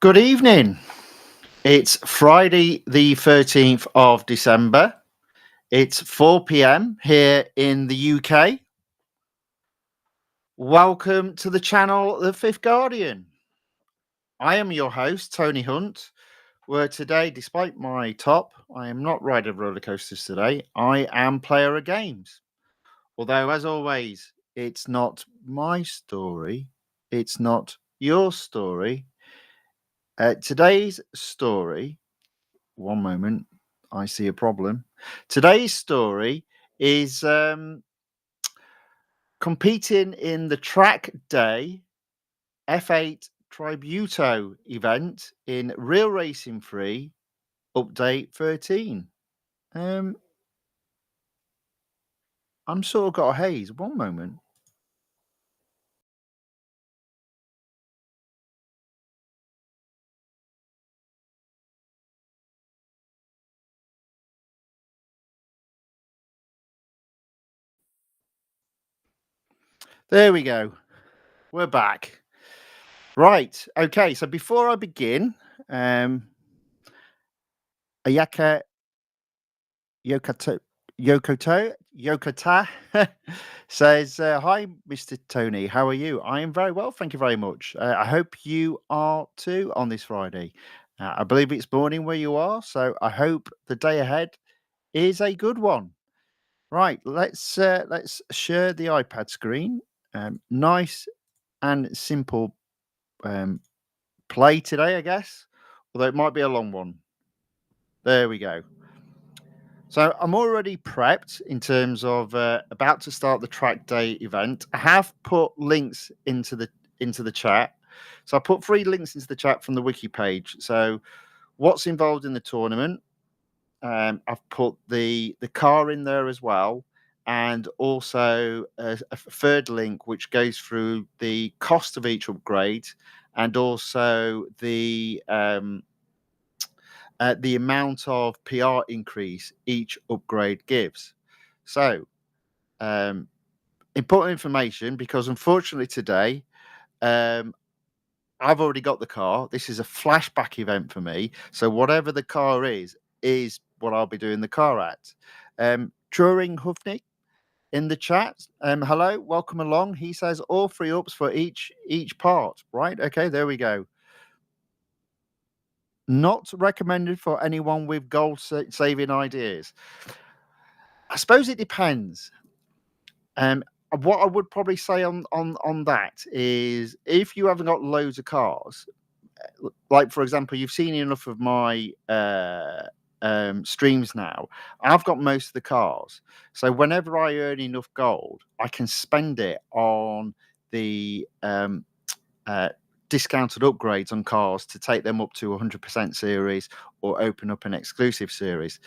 Good evening. It's Friday, the 13th of December. It's 4 p.m. here in the UK. Welcome to the channel, The Fifth Guardian. I am your host, Tony Hunt, where today, despite my top, I am not riding roller coasters today. I am player of games. Although, as always, it's not my story, it's not your story. Today's story. One moment, I see a problem. Today's story is competing in the track day F8 Tributo event in Real Racing 3 update 13. Um, I'm sort of got a haze. One moment. There we go. We're back. Right. Okay. So before I begin, Ayaka Yokoto Yokota says, "Hi, Mr. Tony. How are you? I am very well, thank you very much. I hope you are too on this Friday. I believe it's morning where you are, so I hope the day ahead is a good one. Right, let's share the iPad screen. Nice and simple um, play today, I guess. Although it might be a long one. There we go. So I'm already prepped in terms of about to start the track day event. I have put links into the chat. So I put 3 links into the chat from the wiki page. So what's involved in the tournament? I've put the car in there as well, and also a third link which goes through the cost of each upgrade, and also the amount of PR increase each upgrade gives. So, important information because unfortunately today, um, I've already got the car. This is a flashback event for me. So, whatever the car is what I'll be doing the car at. Turing Hufney in the chat. Hello, welcome along. He says all 3 ups for each part. Right. Okay, there we go. Not recommended for anyone with goal saving ideas. I suppose it depends. Um, what I would probably say on that is if you haven't got loads of cars, like for example, you've seen enough of my streams now. I've got most of the cars, so whenever I earn enough gold, I can spend it on the uh, discounted upgrades on cars to take them up to 100% series or open up an exclusive series.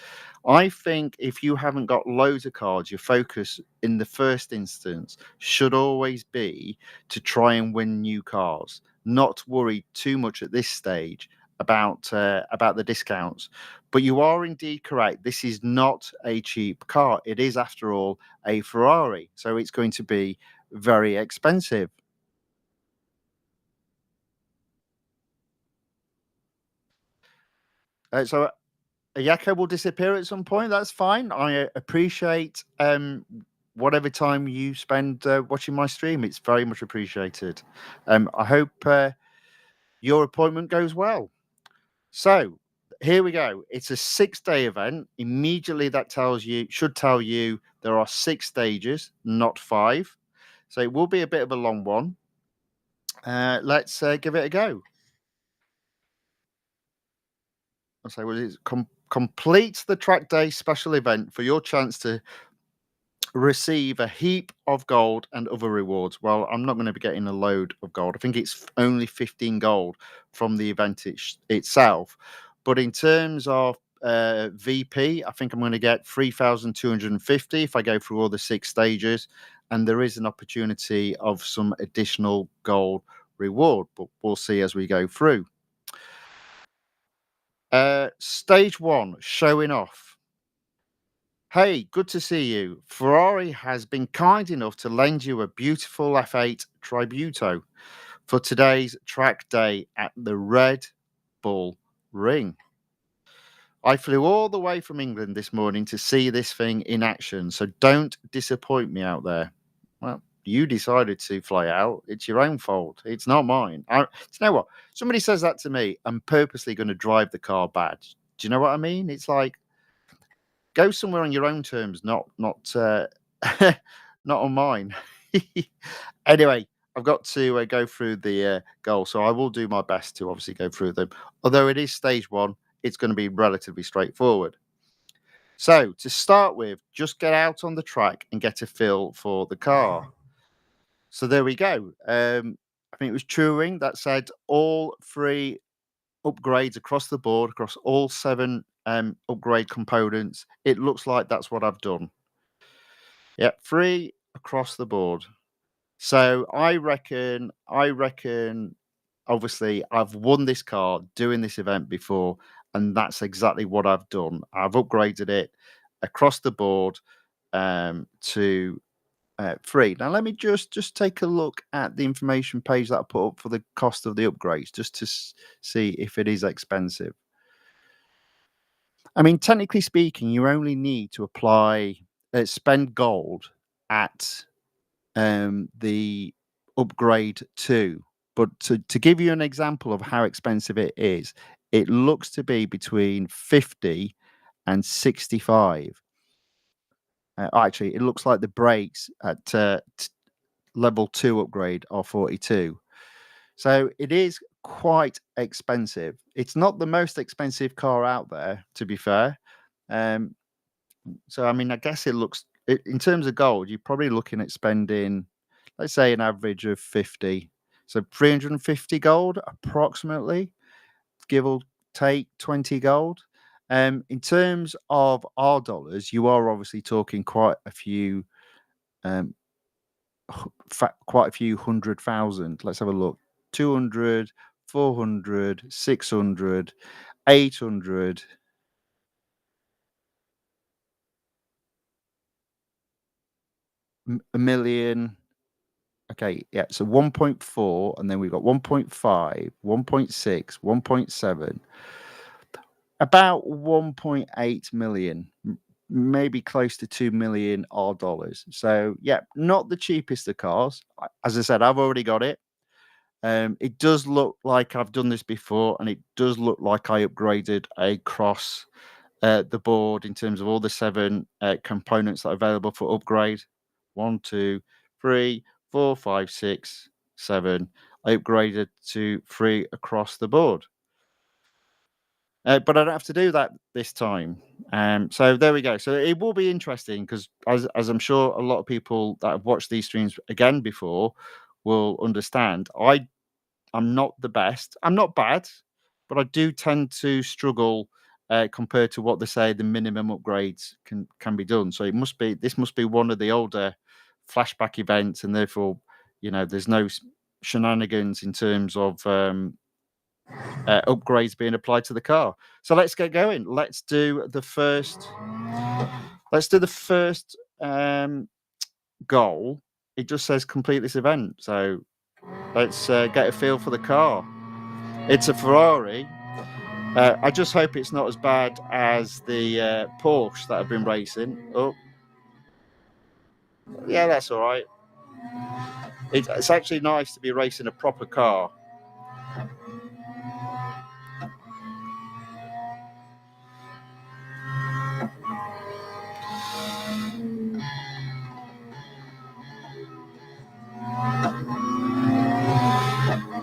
I think if you haven't got loads of cards, your focus in the first instance should always be to try and win new cars, not worry too much at this stage about the discounts. But you are indeed correct. This is not a cheap car. It is, after all, a Ferrari, so it's going to be very expensive. So Yako will disappear at some point. That's fine. I appreciate whatever time you spend watching my stream. It's very much appreciated. I hope your appointment goes well. So here we go. It's a 6-day event. Immediately, that should tell you there are 6 stages, not 5. So it will be a bit of a long one. Let's give it a go. I'll say, well, it's complete the track day special event for your chance to receive a heap of gold and other rewards. Well, I'm not going to be getting a load of gold. I think it's only 15 gold from the event itself. But in terms of VP, I think I'm going to get 3,250 if I go through all the 6 stages. And there is an opportunity of some additional gold reward, but we'll see as we go through. Stage 1, showing off. Hey, good to see you. Ferrari has been kind enough to lend you a beautiful F8 Tributo for today's track day at the Red Bull Ring. I flew all the way from England this morning to see this thing in action, so don't disappoint me out there. Well, you decided to fly out. It's your own fault. It's not mine. You know what? Somebody says that to me, I'm purposely going to drive the car bad. Do you know what I mean? It's like, go somewhere on your own terms, not not on mine. Anyway, I've got to go through the goals, so I will do my best to obviously go through them. Although it is stage one, it's going to be relatively straightforward. So to start with, just get out on the track and get a feel for the car. So there we go. I think it was Turing that said all 3 upgrades across the board, across all 7 upgrade components. It looks like that's what I've done. Yeah, 3 across the board. So I reckon obviously I've won this car doing this event before, and that's exactly what I've done. I've upgraded it across the board to 3. Now let me just take a look at the information page that I put up for the cost of the upgrades, just to see if it is expensive. I mean, technically speaking, you only need to spend gold at the upgrade 2. But to give you an example of how expensive it is, it looks to be between 50 and 65. Actually, it looks like the brakes at level 2 upgrade are 42. So it is quite expensive. It's not the most expensive car out there, to be fair. So I mean, I guess in terms of gold, you're probably looking at spending, let's say, an average of 50. So 350 gold approximately, give or take 20 gold. In terms of our dollars, you are obviously talking quite a few hundred thousand. Let's have a look. 200, 400, 600, 800. A million. Okay, yeah, so 1.4, and then we've got 1.5, 1.6, 1.7, about 1.8 million, maybe close to 2 million odd dollars. So, yeah, not the cheapest of cars. As I said, I've already got it. It does look like I've done this before, and it does look like I upgraded across the board in terms of all the 7 components that are available for upgrade. 1, 2, 3, 4, 5, 6, 7. I upgraded to 3 across the board. But I don't have to do that this time. So there we go. So it will be interesting because, as I'm sure a lot of people that have watched these streams again before will understand, I'm not the best. I'm not bad, but I do tend to struggle compared to what they say the minimum upgrades can be done. So this must be one of the older flashback events, and therefore, there's no shenanigans in terms of upgrades being applied to the car. So let's get going. Let's do the first goal. It just says complete this event. So let's get a feel for the car. It's a Ferrari. I just hope it's not as bad as the Porsche that I've been racing. Oh, yeah, that's all right. It's actually nice to be racing a proper car.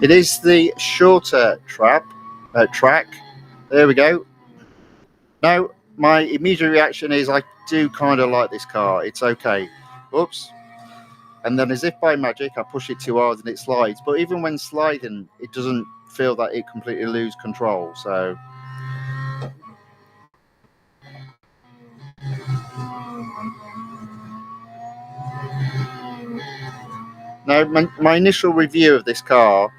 It is the shorter track. There we go. Now, my immediate reaction is I do kind of like this car. It's okay. Oops. And then as if by magic, I push it too hard and it slides. But even when sliding, it doesn't feel that it completely loses control. So now, my initial review of this car,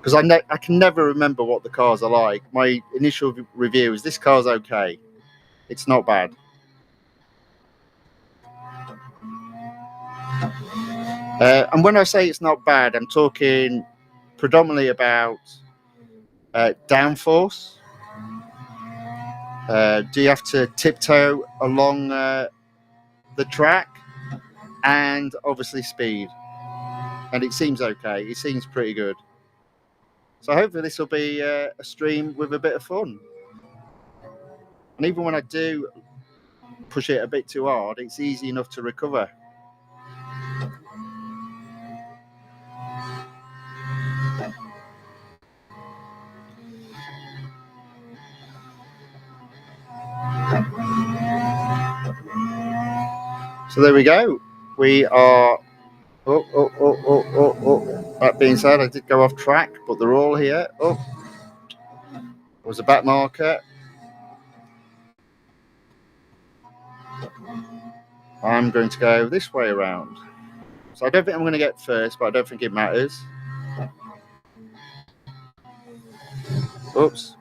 because I can never remember what the cars are like. My initial review is this car's okay. It's not bad. And when I say it's not bad, I'm talking predominantly about downforce? Do you have to tiptoe along the track? And obviously speed. And it seems okay. It seems pretty good. So hopefully this will be a stream with a bit of fun. And even when I do push it a bit too hard, it's easy enough to recover. So there we go. We are... Oh. That being said, I did go off track, but they're all here. Oh, there was a back marker. I'm going to go this way around. So I don't think I'm going to get first, but I don't think it matters. Oops.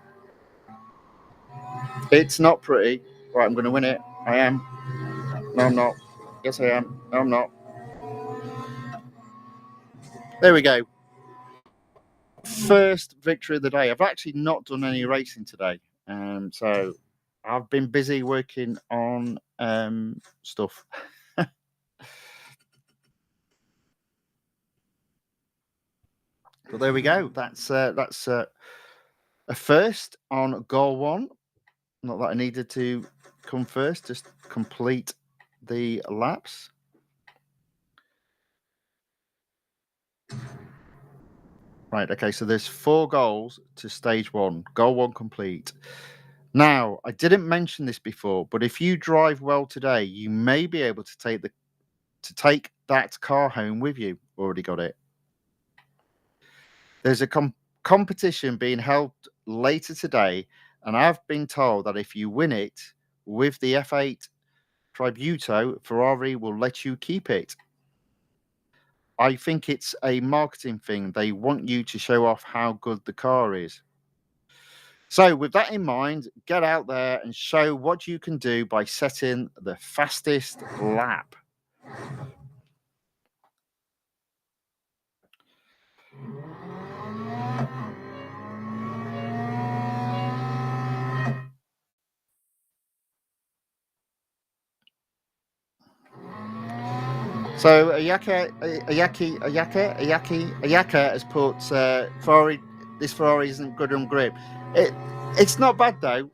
It's not pretty. Right, I'm going to win it. I am. No, I'm not. Yes, I am. No, I'm not. There we go. First victory of the day. I've actually not done any racing today. So I've been busy working on stuff. But there we go. That's a first on goal one. Not that I needed to come first, just complete the laps. Right, okay, so there's 4 goals to stage 1. Goal 1 complete. Now, I didn't mention this before, but if you drive well today, you may be able to take that car home with you. Already got it. There's a competition being held later today, and I've been told that if you win it with the F8 Tributo, Ferrari will let you keep it. I think it's a marketing thing. They want you to show off how good the car is. So with that in mind, get out there and show what you can do by setting the fastest lap. So Ayaka has put Ferrari. This Ferrari isn't good on grip. It's not bad though.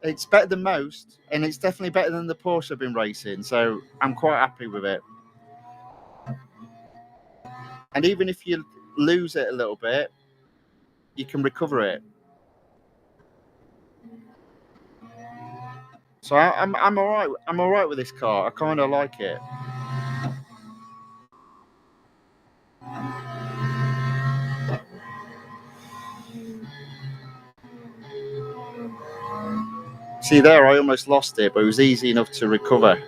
It's better than most, and it's definitely better than the Porsche I've been racing. So I'm quite happy with it. And even if you lose it a little bit, you can recover it. So I'm all right. I'm all right with this car. I kind of like it. See there, I almost lost it, but it was easy enough to recover.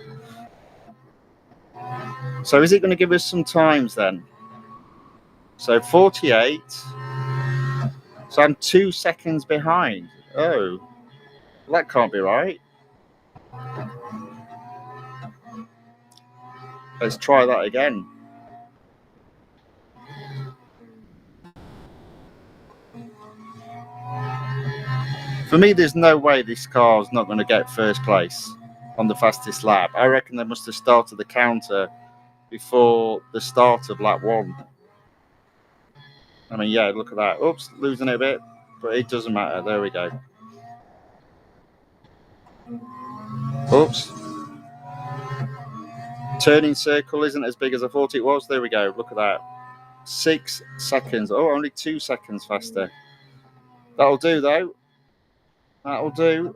So is it going to give us some times then? So 48. So I'm 2 seconds behind. Oh, that can't be right. Let's try that again. For me, there's no way this car's not going to get first place on the fastest lap. I reckon they must have started the counter before the start of lap 1. I mean, yeah, look at that. Oops, losing it a bit, but it doesn't matter. There we go. Oops. Turning circle isn't as big as I thought it was. There we go. Look at that. 6 seconds. Oh, only 2 seconds faster. That'll do, though. That'll do.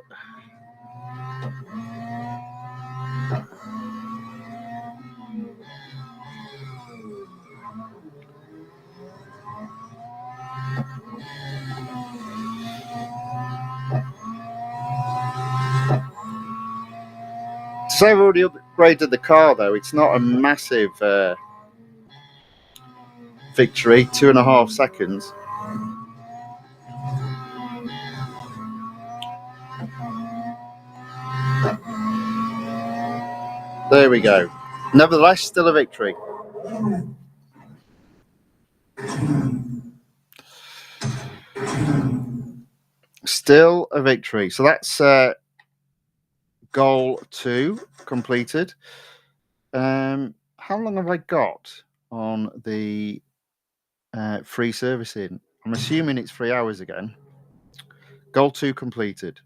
So I've already upgraded the car, though. It's not a massive victory. 2.5 seconds. There we go. Nevertheless, still a victory. Still a victory. So that's goal 2 completed. How long have I got on the free servicing? I'm assuming it's 3 hours again. Goal 2 completed.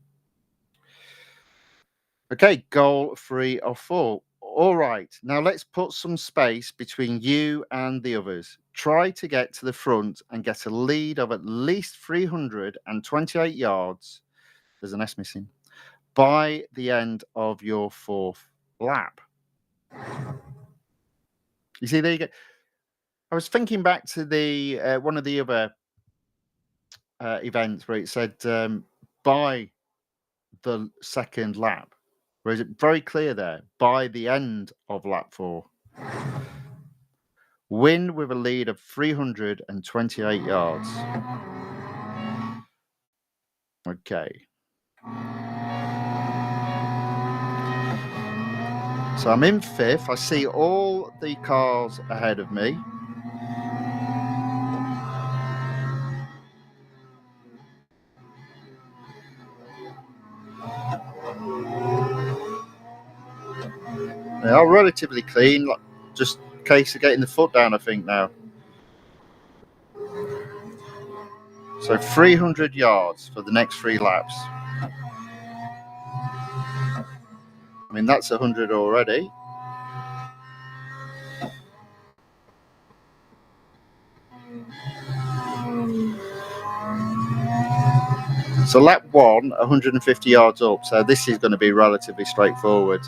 Okay, goal 3 of 4. All right, now let's put some space between you and the others. Try to get to the front and get a lead of at least 328 yards. There's an S missing. By the end of your 4th lap. You see, there you go. I was thinking back to the one of the other events where it said by the 2nd lap. Whereas it's very clear there, by the end of lap 4. Win with a lead of 328 yards. Okay. So I'm in 5th. I see all the cars ahead of me. They are relatively clean, like just a case of getting the foot down, I think, now. So 300 yards for the next 3 laps. I mean, that's 100 already. So lap 1, 150 yards up. So this is going to be relatively straightforward.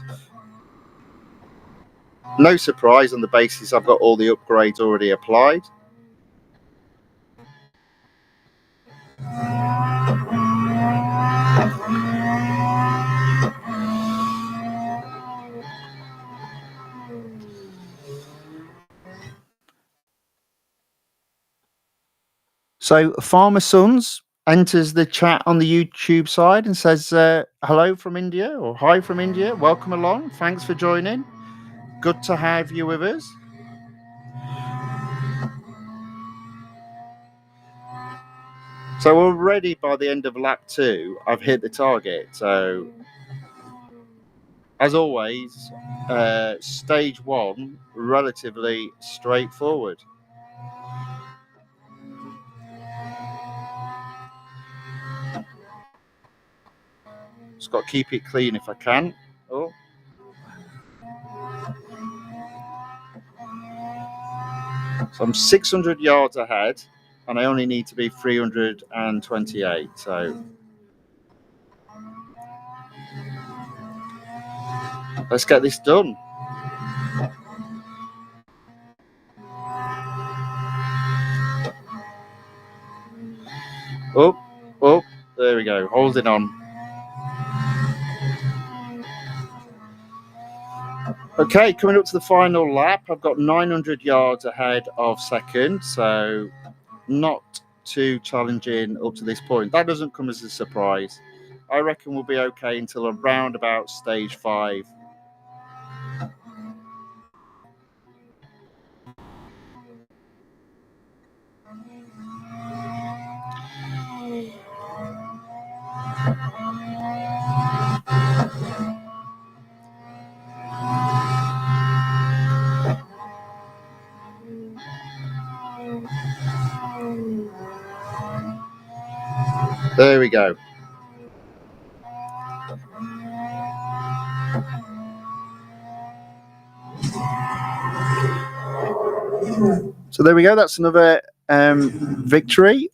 No surprise on the basis I've got all the upgrades already applied. So Farmer Sons enters the chat on the YouTube side and says, hello from India or hi from India. Welcome along. Thanks for joining. Good to have you with us. So already by the end of lap 2, I've hit the target. So as always, stage 1, relatively straightforward. Just got to keep it clean if I can. Oh. So I'm 600 yards ahead, and I only need to be 328. So let's get this done. Oh, there we go. Holding on. Okay, coming up to the final lap. I've got 900 yards ahead of second, so not too challenging up to this point. That doesn't come as a surprise. I reckon we'll be okay until around about stage 5. There we go. So there we go. That's another victory.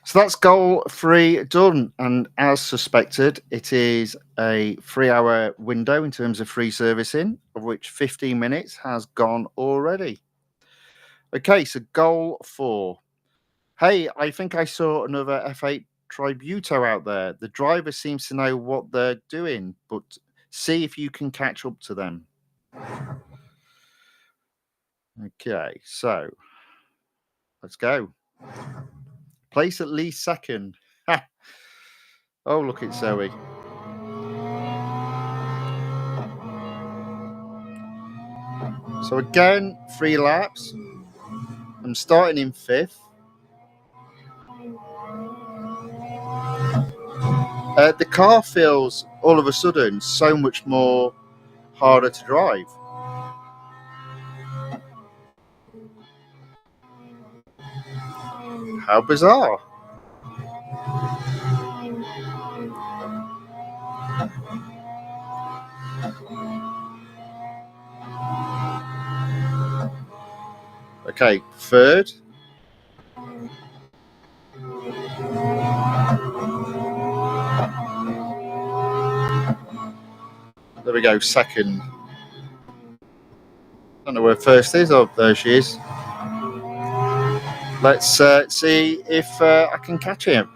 So that's goal 3 done. And as suspected, it is a 3-hour window in terms of free servicing, of which 15 minutes has gone already. Okay, so goal 4. Hey, I think I saw another F8 Tributo out there. The driver seems to know what they're doing, but see if you can catch up to them. Okay, so let's go. Place at least second. Ha. Oh, look at Zoe. So again, 3 laps. I'm starting in 5th. The car feels all of a sudden so much more harder to drive. How bizarre. Okay, 3rd. There we go, 2nd. Don't know where 1st is. Oh, there she is. Let's see if I can catch her.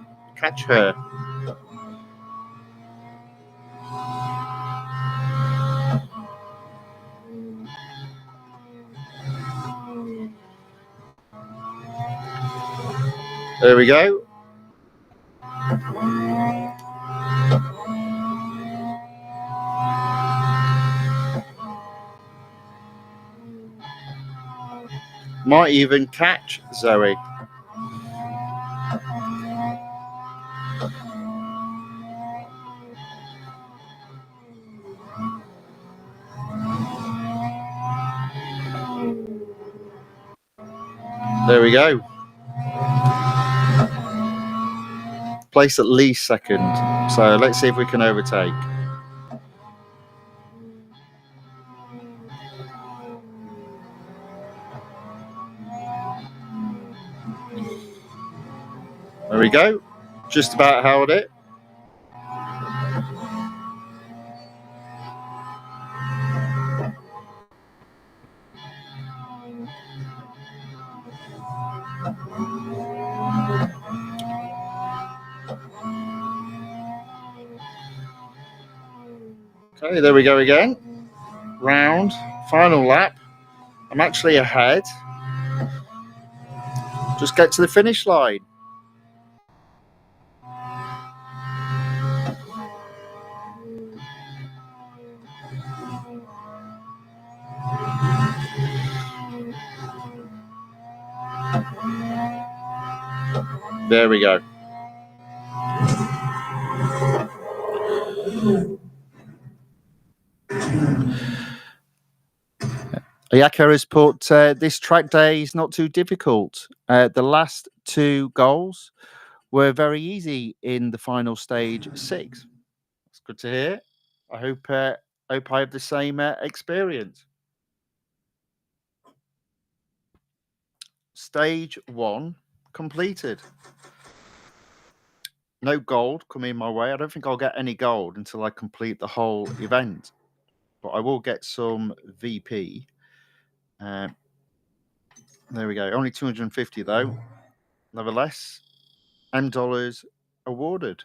There we go. Might even catch Zoe. There we go. Place at least 2nd. So let's see if we can overtake. There we go. Just about held it. Okay, there we go again. Round, final lap. I'm actually ahead. Just get to the finish line. There we go. Ayaka has put this track day is not too difficult. The last 2 goals were very easy in the final stage 6. That's good to hear. I hope I have the same experience. Stage 1 completed. No gold coming my way. I don't think I'll get any gold until I complete the whole event, but I will get some VP. There we go. Only 250 though. Nevertheless, $M awarded.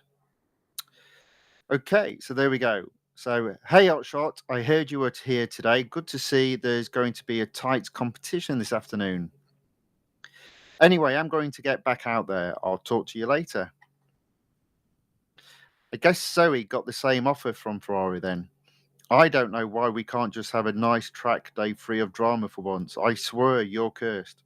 Okay, so there we go. So, hey, Hotshot, I heard you were here today. Good to see there's going to be a tight competition this afternoon. Anyway, I'm going to get back out there. I'll talk to you later. I guess Zoe got the same offer from Ferrari then. I don't know why we can't just have a nice track day free of drama for once. I swear you're cursed.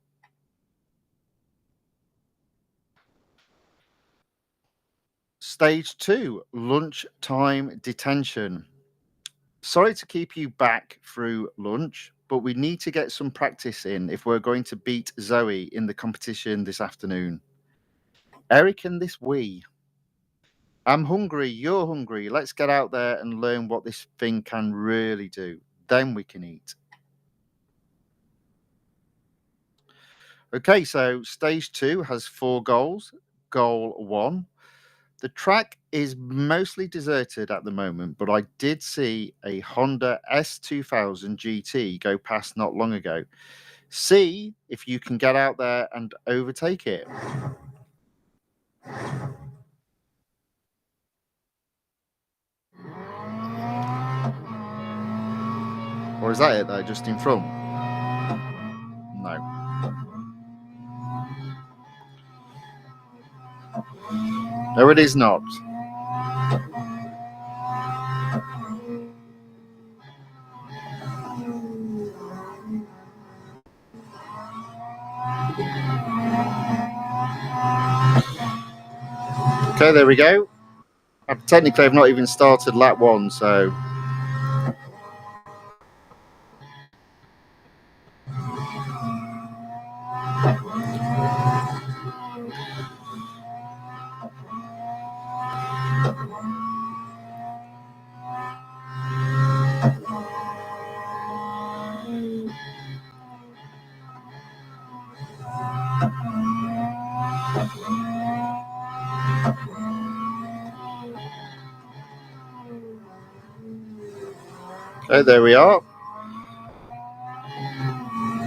Stage 2, lunchtime detention. Sorry to keep you back through lunch, but we need to get some practice in if we're going to beat Zoe in the competition this afternoon. Eric and this we. I'm hungry, you're hungry. Let's get out there and learn what this thing can really do. Then we can eat. Okay, so stage 2 has 4 goals. Goal 1. The track is mostly deserted at the moment, but I did see a Honda S2000 GT go past not long ago. See if you can get out there and overtake it. Or is that it though, just in front? No. No, it is not. Okay, there we go. Technically, I've not even started lap 1, so... Okay, there we are.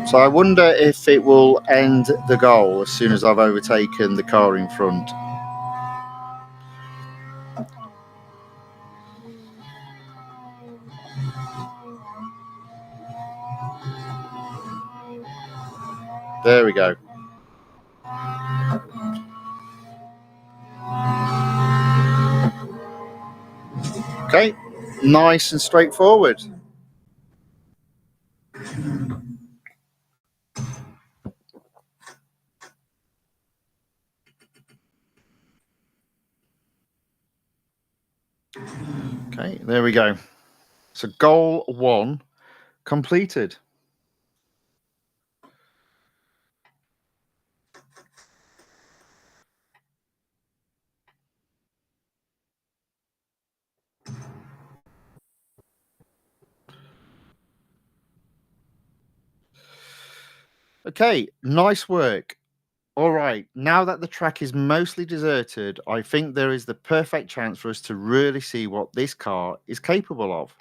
So I wonder if it will end the goal as soon as I've overtaken the car in front. There we go. Okay, nice and straightforward. Okay, there we go. So goal 1 completed. Okay, nice work. All right, now that the track is mostly deserted, I think there is the perfect chance for us to really see what this car is capable of.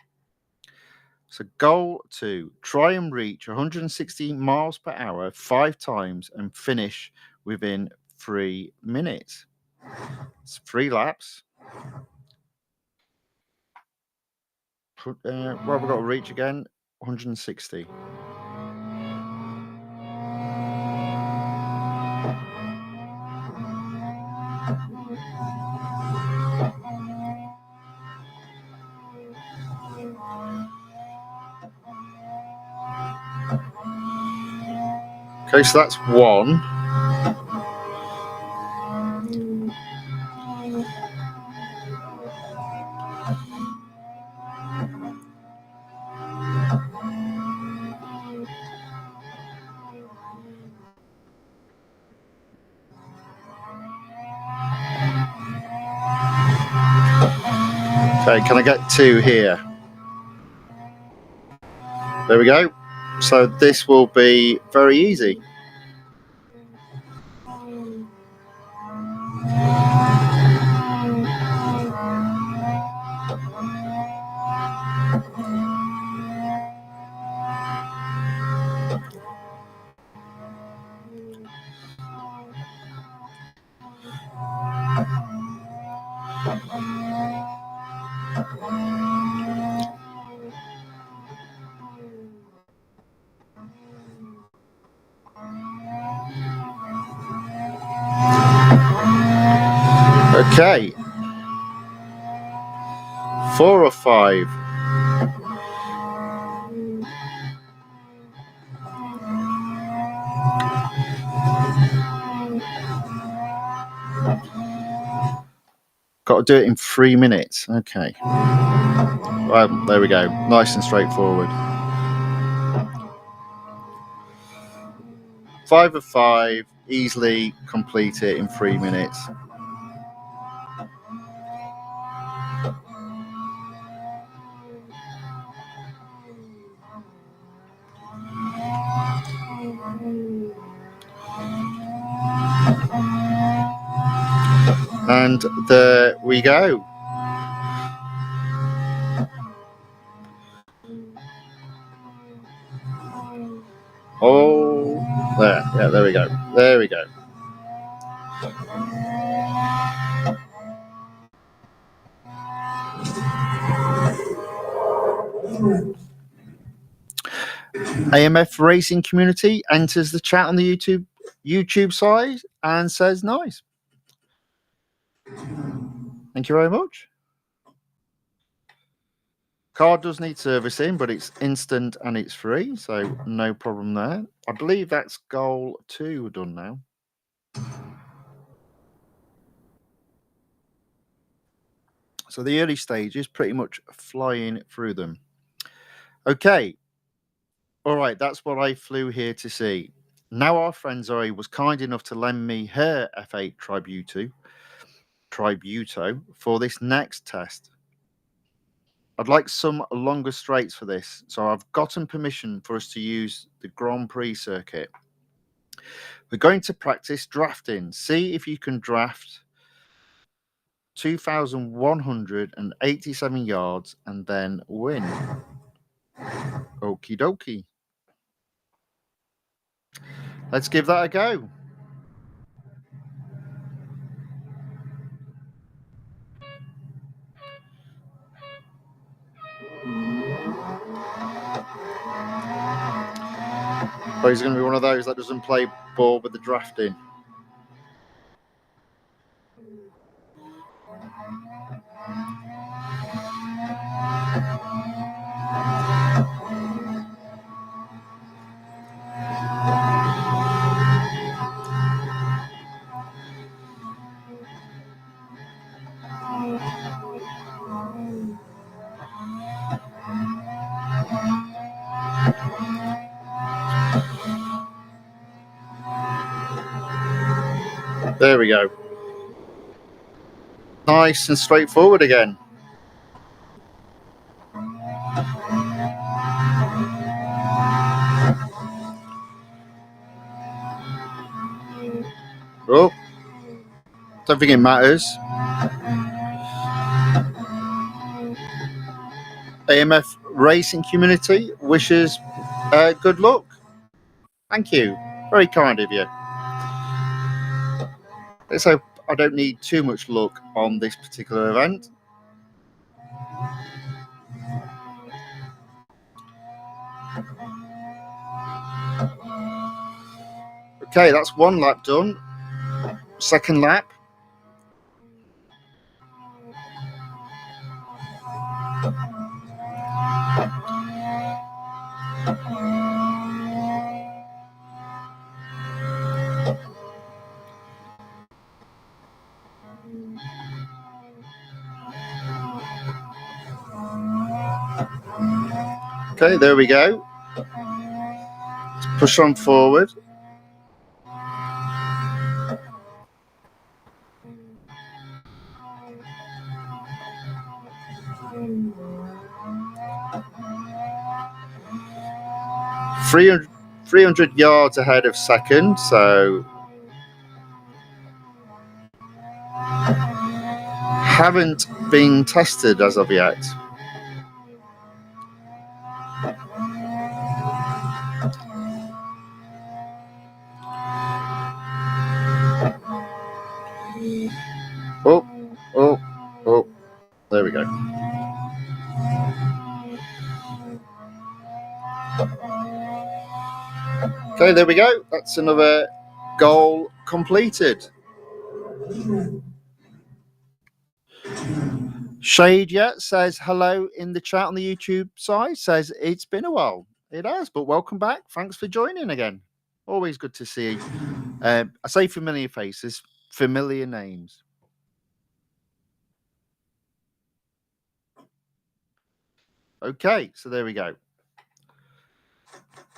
So goal 2, try and reach 160 miles per hour 5 times and finish within 3 minutes. It's 3 laps. What have we got to reach again? 160. Okay, so that's 1. Okay, can I get 2 here? There we go. So this will be very easy. Okay. 4 or 5. Got to do it in 3 minutes. Okay. Well, there we go. Nice and straightforward. 5 of 5. Easily complete it in 3 minutes. And there we go. Oh, there. Yeah, there we go. There we go. AMF Racing Community enters the chat on the YouTube side and says nice. Thank you very much. Car does need servicing, but it's instant and it's free, so no problem there. I believe that's goal 2 done now. So the early stages, pretty much flying through them. Okay. All right, that's what I flew here to see. Now our friend Zoe was kind enough to lend me her F8 Tributo for this next test. I'd like some longer straights for this, so I've gotten permission for us to use the Grand Prix circuit. We're going to practice drafting. See if you can draft 2,187 yards and then win. Okie dokie. Let's give that a go. But he's going to be one of those that doesn't play ball with the drafting. There we go. Nice and straightforward again. Oh, don't think it matters. AMF Racing Community wishes good luck. Thank you. Very kind of you. Let's hope I don't need too much luck on this particular event. Okay, that's one lap done. Second lap. Okay, there we go. Let's push on forward. Three hundred yards ahead of second, so haven't been tested as of yet. Oh, there we go. Okay, there we go. That's another goal completed. Shade yet says hello in the chat on the YouTube side. Says it's been a while. It has, but welcome back. Thanks for joining again. Always good to see. I say familiar faces, familiar names. Okay, so there we go.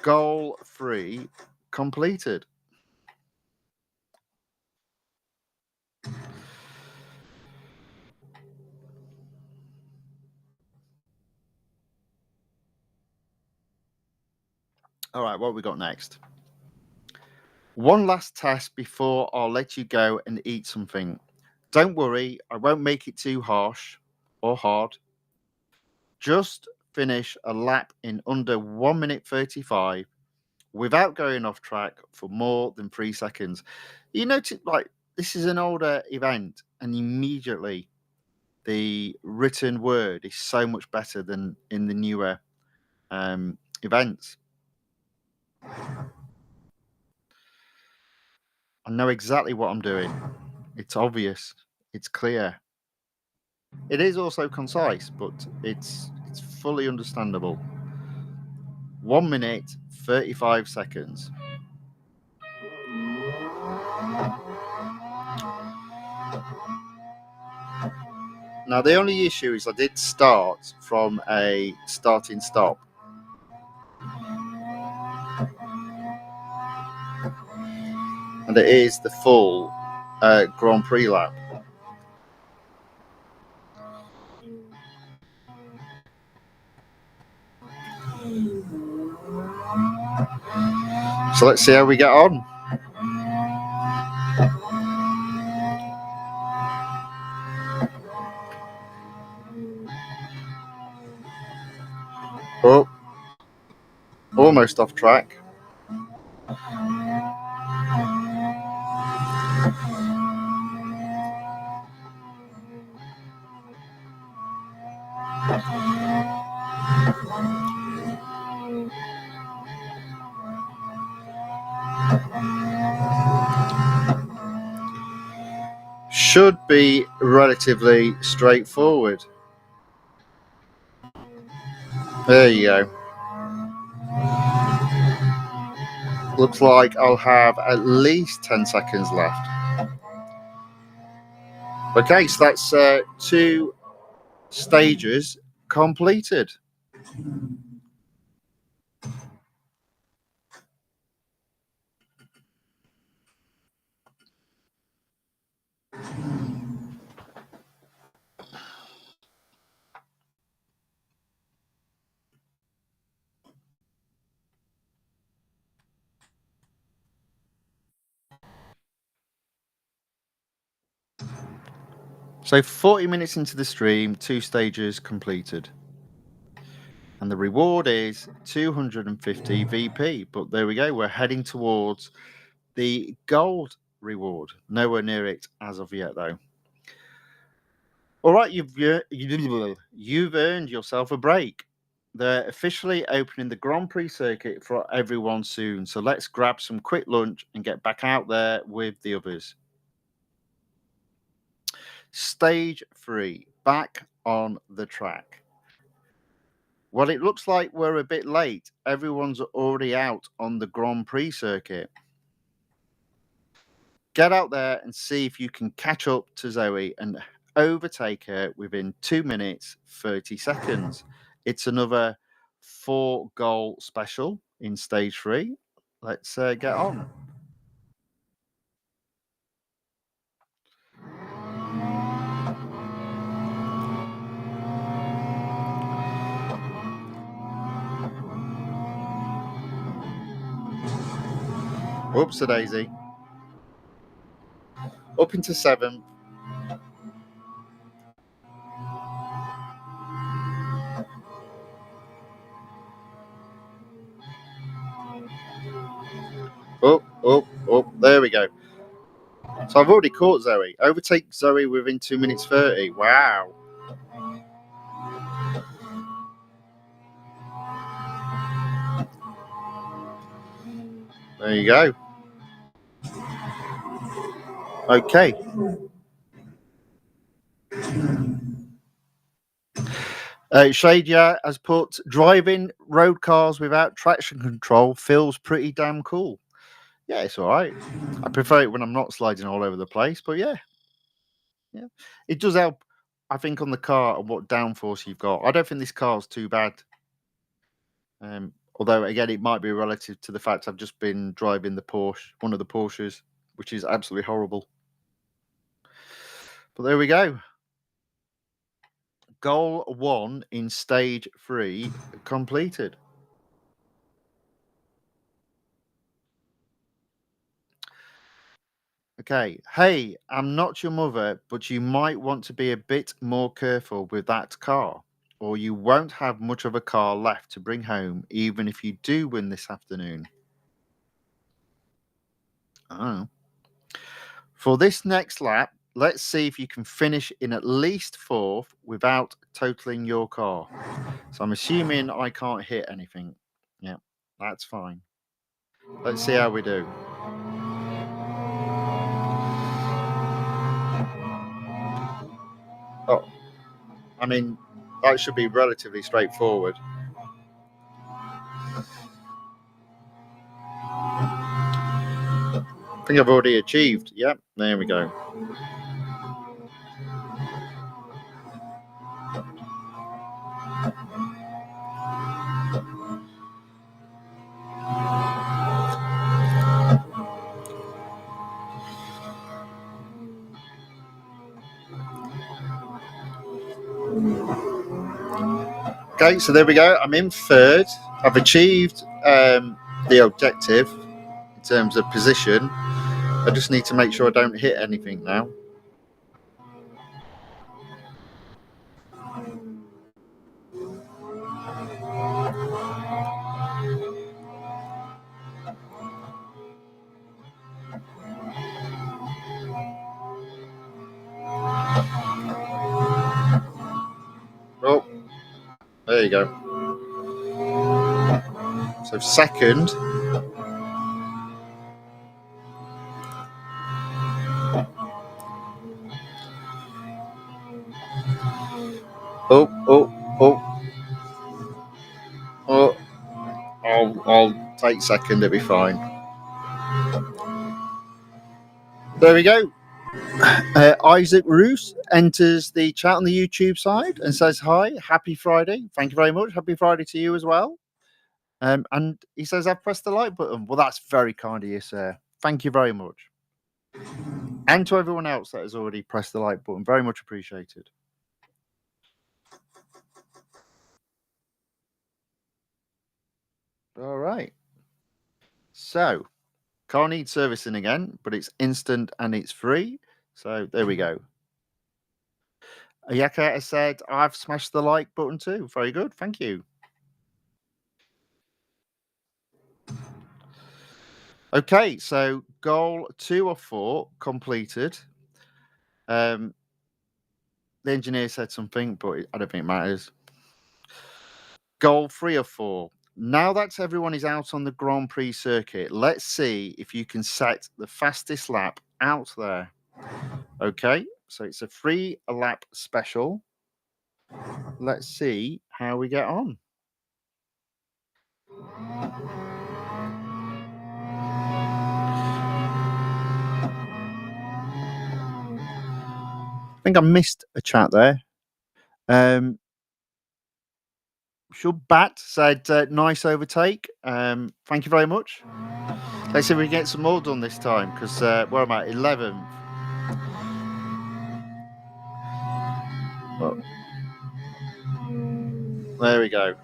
Goal 3 completed. All right, what have we got next? One last test before I'll let you go and eat something. Don't worry, I won't make it too harsh or hard. Just finish a lap in under 1 minute 35 without going off track for more than 3 seconds. You notice, like, this is an older event, and immediately the written word is so much better than in the newer events. I know exactly what I'm doing. It's obvious. It's clear. It is also concise, but it's fully understandable. 1 minute, 35 seconds. Now, the only issue is I did start from a starting stop. And it is the full Grand Prix lap. So let's see how we get on. Oh, almost off track. Should be relatively straightforward. There you go. Looks like I'll have at least 10 seconds left. Okay, so that's 2 stages completed. So 40 minutes into the stream, 2 stages completed. And the reward is 250 VP. But there we go. We're heading towards the gold reward. Nowhere near it as of yet, though. All right, you've earned yourself a break. They're officially opening the Grand Prix circuit for everyone soon. So let's grab some quick lunch and get back out there with the others. Stage 3, back on the track. Well, it looks like we're a bit late. Everyone's already out on the Grand Prix circuit. Get out there and see if you can catch up to Zoe and overtake her within 2 minutes, 30 seconds. It's another 4-goal special in stage 3. Let's get on. Whoops a daisy. Up into 7th. Oh, there we go. So I've already caught Zoe. Overtake Zoe within 2 minutes 30. Wow. There you go. Okay. Shadia has put driving road cars without traction control feels pretty damn cool. Yeah, it's all right. I prefer it when I'm not sliding all over the place, but yeah. It does help, I think, on the car and what downforce you've got. I don't think this car's too bad. Although, again, it might be relative to the fact I've just been driving the Porsche, one of the Porsches, which is absolutely horrible. But there we go. Goal 1 in stage 3 completed. Okay. Hey, I'm not your mother, but you might want to be a bit more careful with that car, or you won't have much of a car left to bring home, even if you do win this afternoon. Oh. For this next lap, let's see if you can finish in at least fourth without totaling your car. So I'm assuming I can't hit anything. Yeah, that's fine. Let's see how we do. Oh, I mean, that should be relatively straightforward. I think I've already achieved. Yep, there we go. Okay, so there we go. I'm in third. I've achieved the objective in terms of position. I just need to make sure I don't hit anything now. Oh, there you go. So second. Oh, oh, oh, oh. I'll take second. It'll be fine. There we go. Isaac Roos enters the chat on the YouTube side and says hi. Happy Friday. Thank you very much. Happy Friday to you as well. And he says I've pressed the like button. Well, that's very kind of you, sir. Thank you very much. And to everyone else that has already pressed the like button, very much appreciated. All right. So, car needs servicing again, but it's instant and it's free. So there we go. Ayaka has said, I've smashed the like button too. Very good. Thank you. Okay, so goal 2 of 4 completed. The engineer said something, but I don't think it matters. Goal 3 of 4. Now that everyone is out on the Grand Prix circuit, let's see if you can set the fastest lap out there. Okay, so it's a free lap special. Let's see how we get on. I think I missed a chat there. Shubbat said, nice overtake. Thank you very much. Let's see if we can get some more done this time because where am I? 11th. Oh. There we go.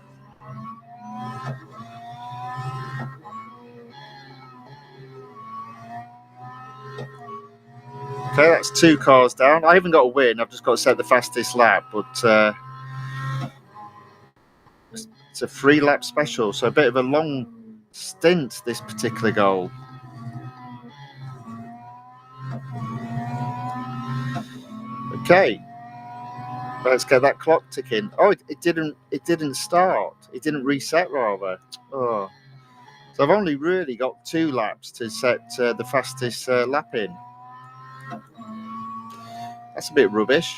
Okay, that's 2 cars down. I haven't got a win. I've just got to set the fastest lap, but it's a 3 lap special, so a bit of a long stint, this particular goal. Okay, let's get that clock ticking. Oh, it didn't start. It didn't reset, rather. Oh, so I've only really got 2 laps to set the fastest lap in. That's a bit rubbish.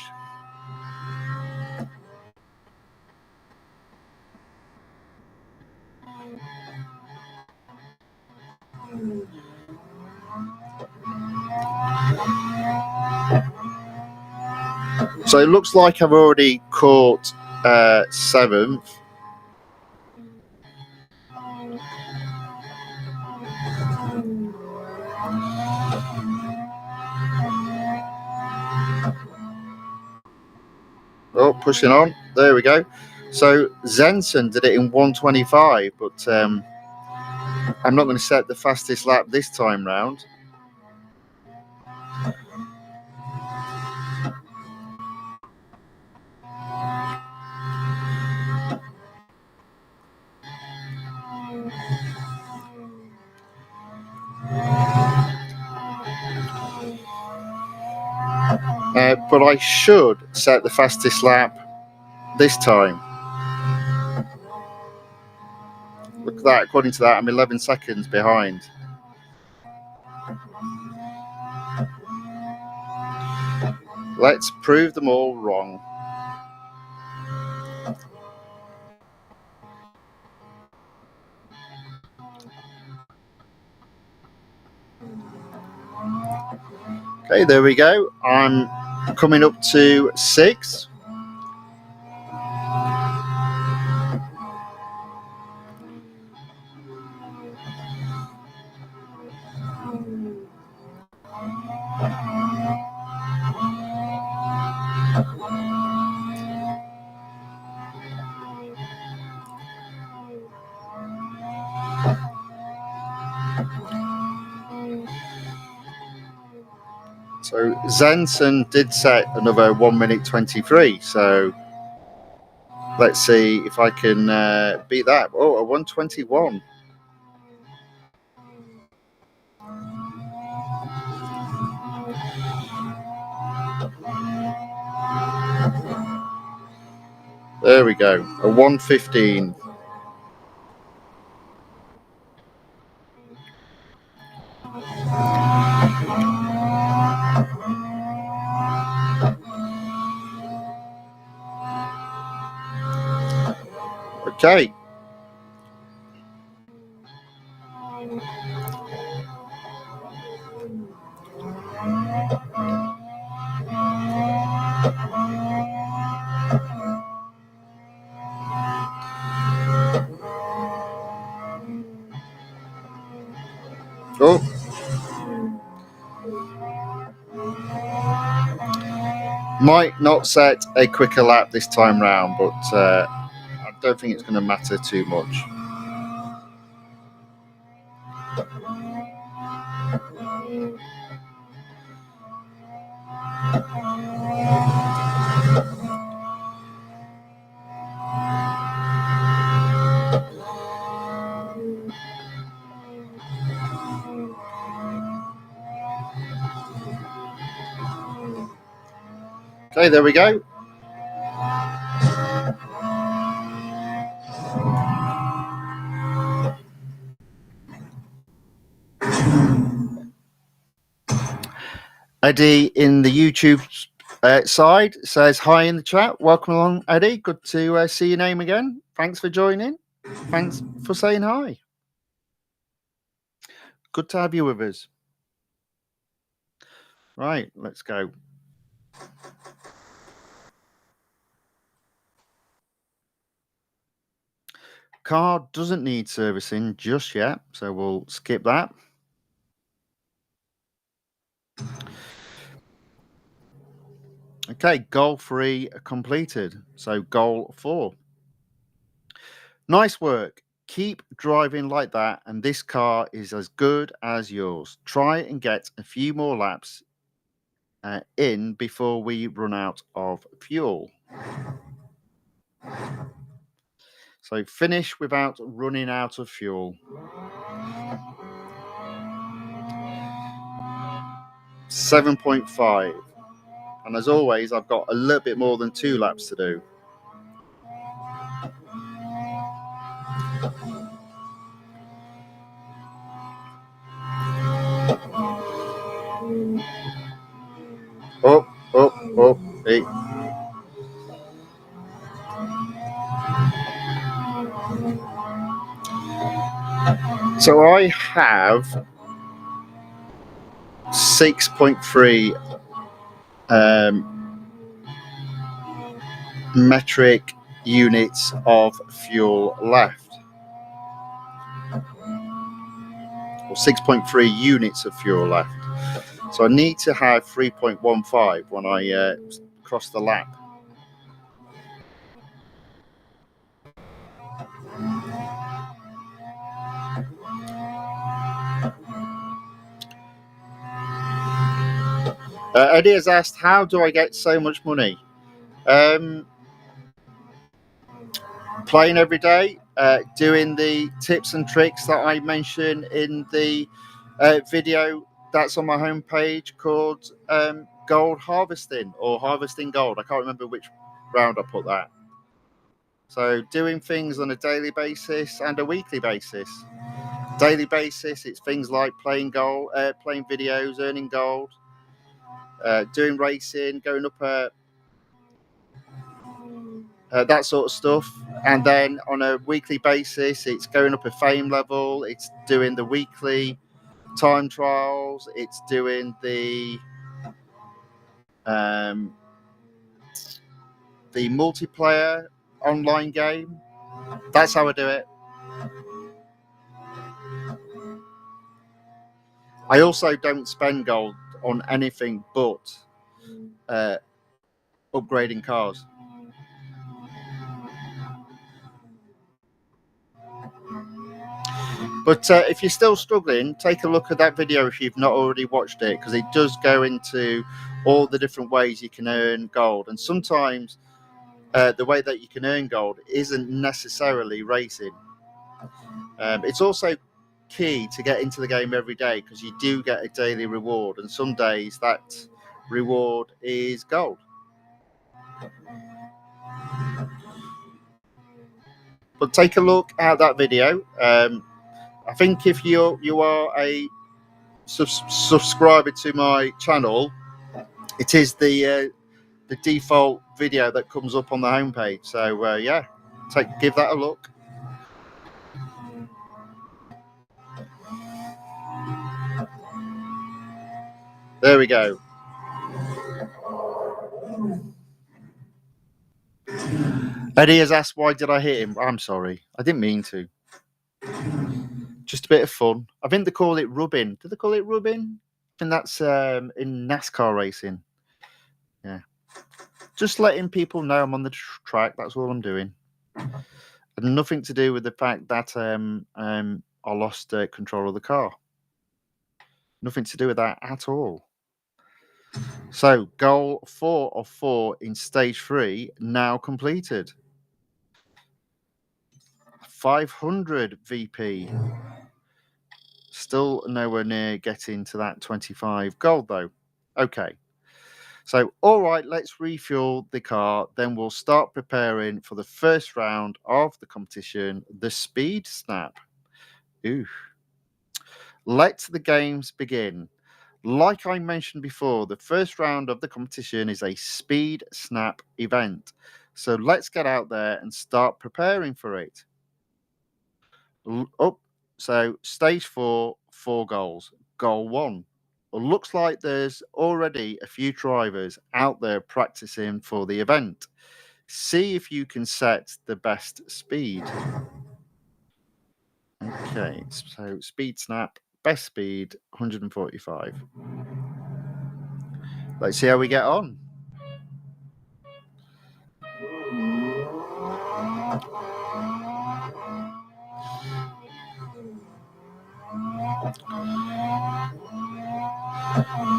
So it looks like I've already caught 7th. Oh, pushing on. There we go. So Zenson did it in 1:25, but I'm not going to set the fastest lap this time round. but I should set the fastest lap this time. Look at that, according to that, I'm 11 seconds behind. Let's prove them all wrong. Okay, there we go. I'm coming up to 6. So Zenson did set another 1 minute 23. So let's see if I can beat that. Oh, a 121. There we go. A 115. Okay. Oh. Might not set a quicker lap this time round, but I don't think it's going to matter too much. Okay, there we go. Eddie in the YouTube side says hi in the chat. Welcome along, Eddie. Good to see your name again. Thanks for joining. Thanks for saying hi. Good to have you with us. Right, let's go. Car doesn't need servicing just yet, so we'll skip that. Okay, goal 3 completed. So goal 4. Nice work. Keep driving like that, and this car is as good as yours. Try and get a few more laps in before we run out of fuel. So finish without running out of fuel. 7.5. And as always, I've got a little bit more than 2 laps to do. Oh, hey. So I have 6.3 metric units of fuel left. Or 6.3 units of fuel left. So I need to have 3.15 when I cross the lap. Eddie has asked, how do I get so much money? Playing every day, doing the tips and tricks that I mentioned in the video that's on my homepage called gold harvesting or harvesting gold. I can't remember which round I put that. So doing things on a daily basis and a weekly basis. Daily basis, it's things like playing videos, earning gold, doing racing, going up that sort of stuff. And then on a weekly basis, it's going up a fame level. It's doing the weekly time trials. It's doing the multiplayer online game. That's how I do it. I also don't spend gold on anything but upgrading cars. But if you're still struggling, take a look at that video if you've not already watched it, because it does go into all the different ways you can earn gold. And sometimes the way that you can earn gold isn't necessarily racing. It's also key to get into the game every day, because you do get a daily reward, and some days that reward is gold. But take a look at that video. I think if you are a subscriber to my channel, it is the default video that comes up on the homepage. So yeah, give that a look. There we go. Eddie has asked, why did I hit him? I'm sorry, I didn't mean to. Just a bit of fun. I think they call it rubbing. Do they call it rubbing? And that's in NASCAR racing. Yeah. Just letting people know I'm on the track. That's all I'm doing. And nothing to do with the fact that I lost control of the car. Nothing to do with that at all. So, goal 4 of 4 in stage 3 now completed. 500 VP. Still nowhere near getting to that 25 gold though. Okay. So, all right, let's refuel the car. Then we'll start preparing for the first round of the competition, the speed snap. Ooh. Let the games begin. Like I mentioned before, the first round of the competition is a speed snap event. So let's get out there and start preparing for it. So stage 4, 4 goals. Goal 1. Looks like there's already a few drivers out there practicing for the event. See if you can set the best speed. Okay, so speed snap, best speed 145. Let's see how we get on.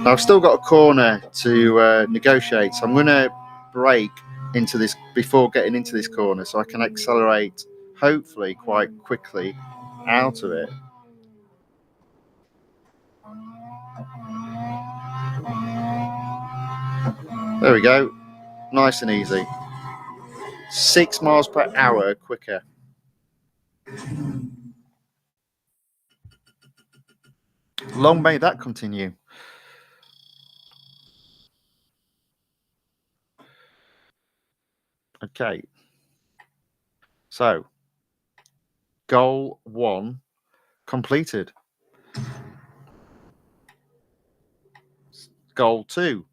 Now, I've still got a corner to negotiate, so I'm going to brake into this before getting into this corner so I can accelerate, hopefully, quite quickly out of it. There we go. Nice and easy. 6 miles per hour quicker. Long may that continue. Okay. So, goal 1 completed. Goal 2.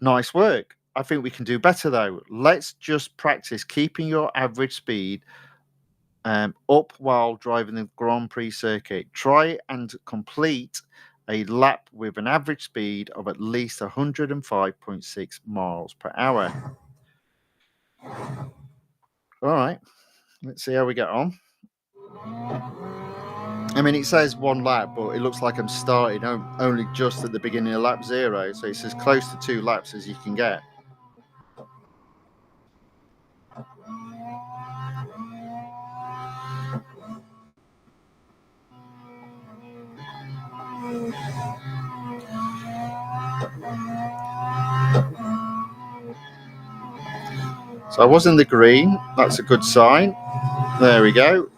Nice work. I think we can do better though. Let's just practice keeping your average speed up while driving the Grand Prix circuit. Try and complete a lap with an average speed of at least 105.6 miles per hour. All right, let's see how we get on. I mean, it says 1 lap, but it looks like I'm starting only just at the beginning of lap 0, so it's as close to 2 laps as you can get. So I was in the green. That's a good sign. There we go.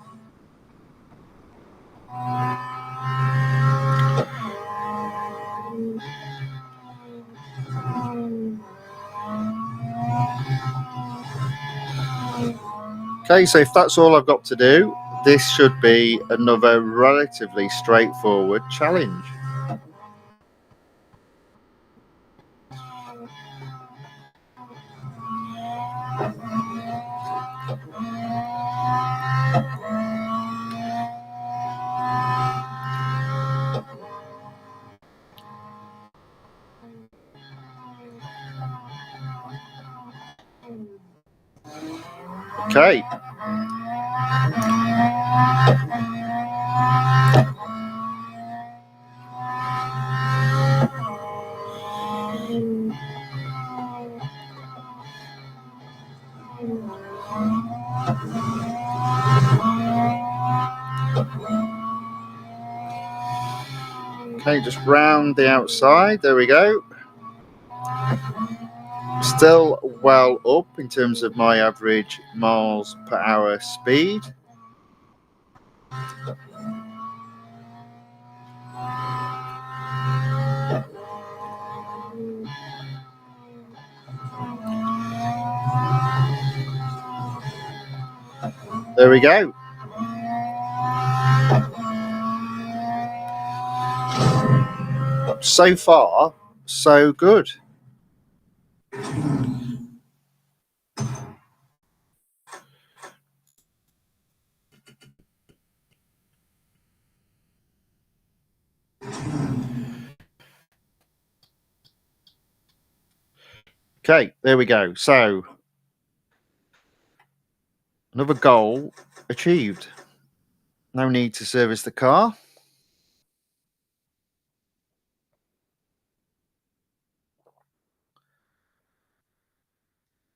Okay, so if that's all I've got to do, this should be another relatively straightforward challenge. Okay. Okay, just round the outside. There we go. Still well up in terms of my average miles per hour speed. There we go. So far, so good. Okay, there we go. So, another goal achieved. No need to service the car.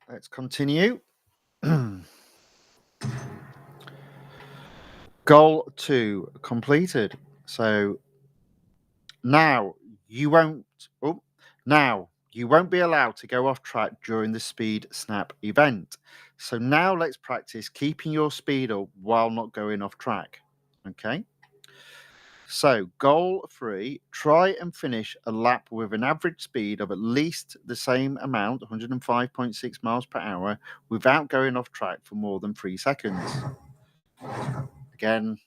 Let's continue. Goal 2 completed. So now you won't. Oh, now you won't be allowed to go off track during the speed snap event. So now let's practice keeping your speed up while not going off track. Okay. So, goal 3, try and finish a lap with an average speed of at least the same amount, 105.6 miles per hour, without going off track for more than 3 seconds. Again,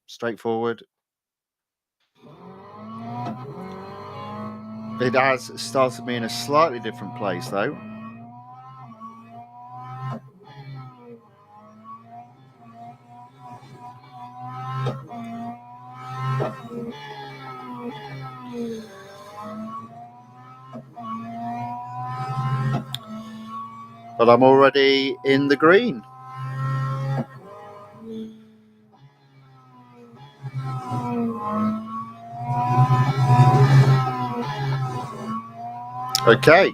straightforward. It has started me in a slightly different place, though. But I'm already in the green. Okay.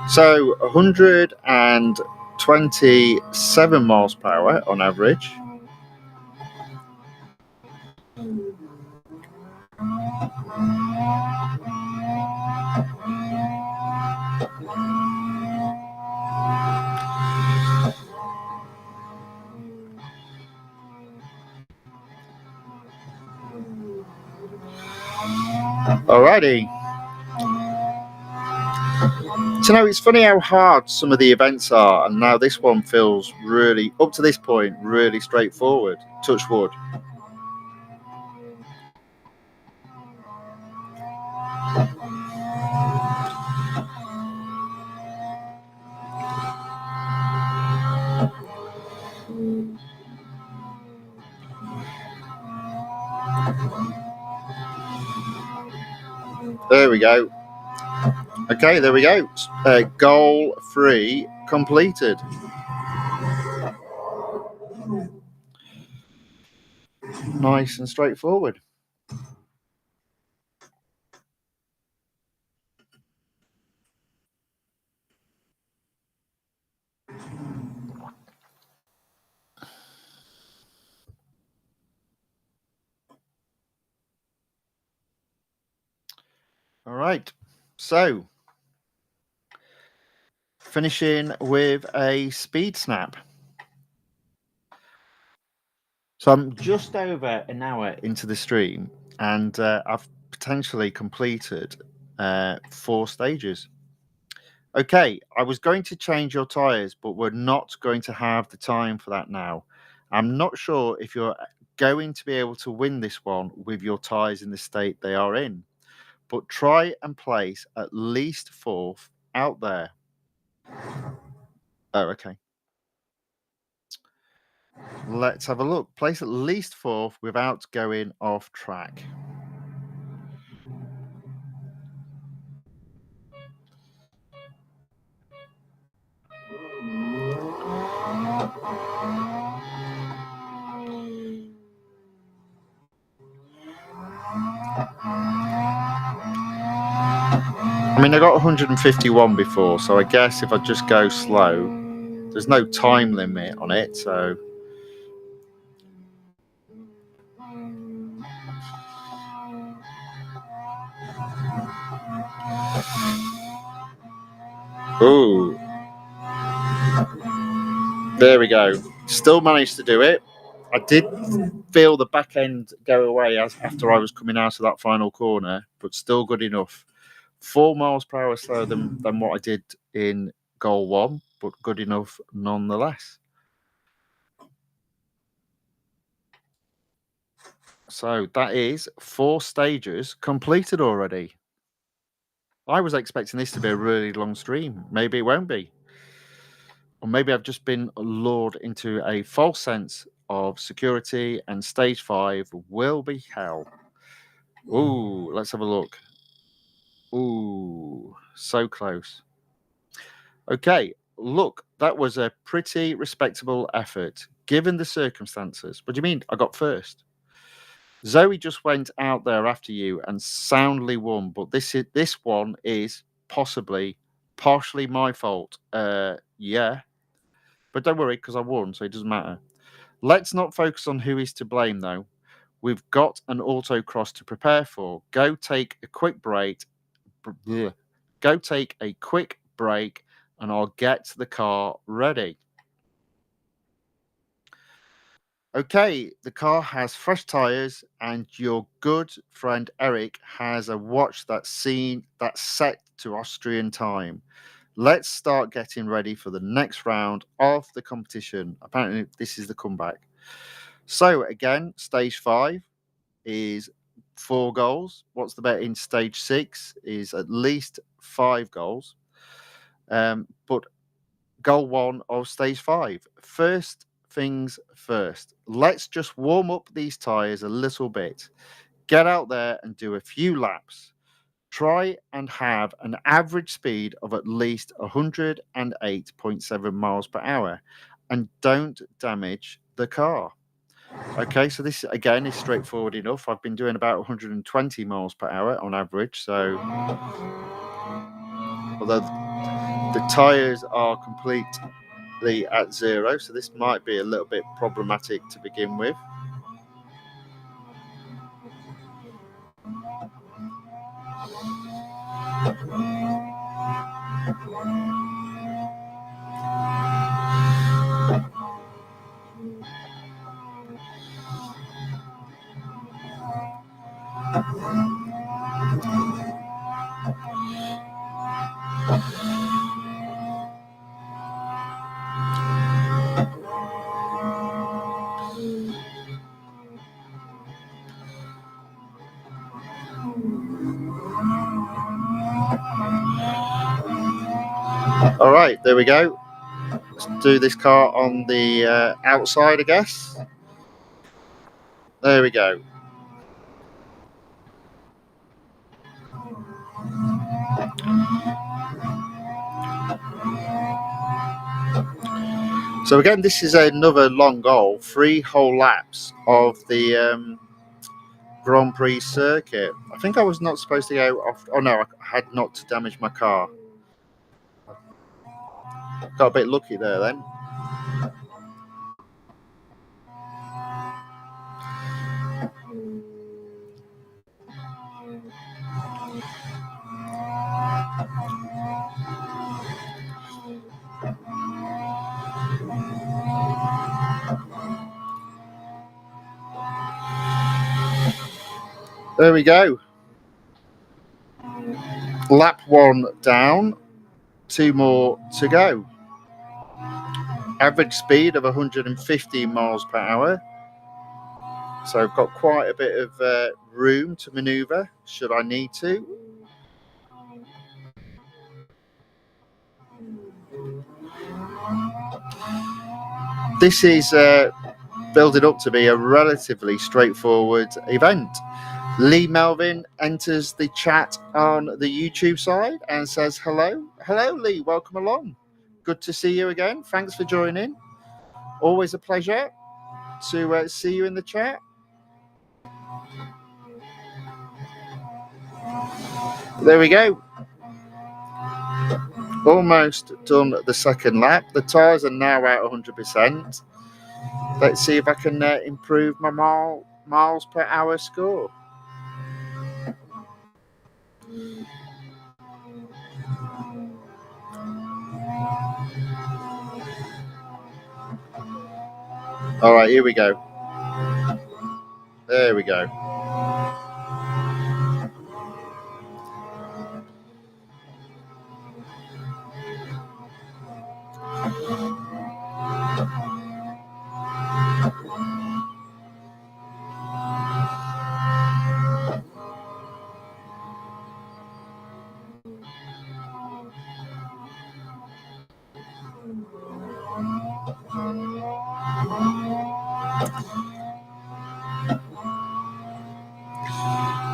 So 127 miles per hour on average. Alrighty. So now it's funny how hard some of the events are, and now this one feels really, up to this point, really straightforward. Touch wood. There we go. Okay, there we go. Goal 3 completed. Nice and straightforward. All right. So, finishing with a speed snap. So, I'm just over an hour into the stream, and I've potentially completed 4 stages. Okay, I was going to change your tyres, but we're not going to have the time for that now. I'm not sure if you're going to be able to win this one with your tyres in the state they are in, but try and place at least fourth out there. Oh, okay. Let's have a look. Place at least fourth without going off track. I mean, I got 151 before, so I guess if I just go slow, there's no time limit on it, so. Ooh. There we go. Still managed to do it. I did feel the back end go away after I was coming out of that final corner, but still good enough. 4 miles per hour slower than what I did in goal one, but good enough nonetheless. So that is 4 stages completed already. I was expecting this to be a really long stream. Maybe it won't be. Or maybe I've just been lured into a false sense of security and stage 5 will be hell. Ooh, let's have a look. Ooh, so close. Okay, look, that was a pretty respectable effort given the circumstances. What do you mean I got first? Zoe just went out there after you and soundly won, but this one is possibly partially my fault. Yeah, but don't worry because I won, so it doesn't matter. Let's not focus on who is to blame though. We've got an autocross to prepare for. Go take a quick break. Go take a quick break, and I'll get the car ready. Okay, the car has fresh tires, and your good friend Eric has a watch that's set to Austrian time. Let's start getting ready for the next round of the competition. Apparently, this is the comeback. So again, stage 5 is 4 goals. What's the bet in stage 6 is at least 5 goals. But goal 1 of stage 5. First things first. Let's just warm up these tyres a little bit. Get out there and do a few laps. Try and have an average speed of at least 108.7 miles per hour and don't damage the car. Okay, so this again is straightforward enough. I've been doing about 120 miles per hour on average. So, although the tyres are completely at 0, so this might be a little bit problematic to begin with. All right, there we go. Let's do this car on the outside, I guess. There we go. So again, this is another long goal, 3 whole laps of the Grand Prix circuit. I think I was not supposed to go off. Oh no, I had not to damage my car. Got a bit lucky there then. There we go. Lap 1 down, 2 more to go. Average speed of 115 miles per hour. So I've got quite a bit of room to manoeuvre should I need to. This is building up to be a relatively straightforward event. Lee Melvin enters the chat on the YouTube side and says hello. Hello, Lee. Welcome along. Good to see you again. Thanks for joining. Always a pleasure to see you in the chat. There we go. Almost done the second lap. The tyres are now at 100%. Let's see if I can improve my miles per hour score. All right, here we go. There we go.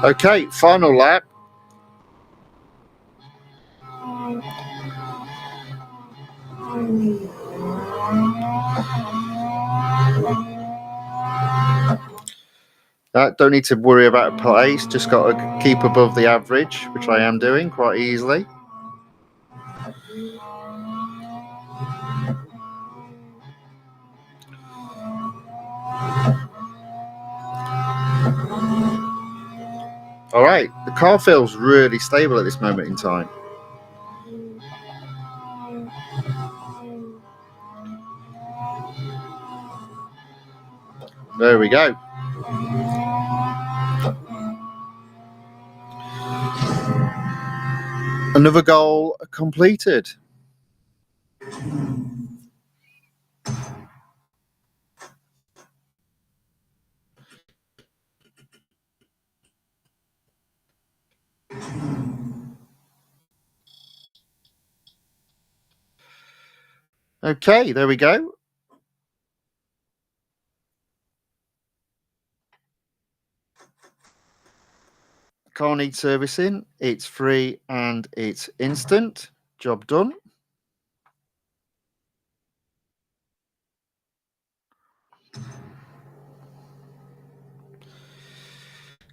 Okay, final lap. Don't need to worry about a place, just got to keep above the average, which I am doing quite easily. All right, the car feels really stable at this moment in time. There we go. Another goal completed. Okay, there we go. Car needs servicing. It's free and it's instant. Job done.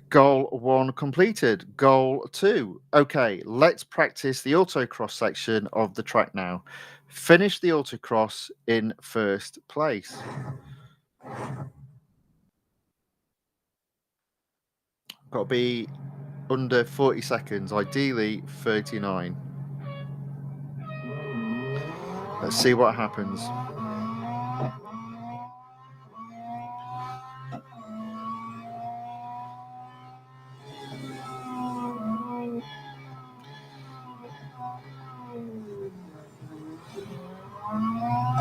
Goal 1 completed. Goal 2. Okay, let's practice the autocross section of the track now. Finish the autocross in first place. Got to be under 40 seconds, ideally 39. Let's see what happens.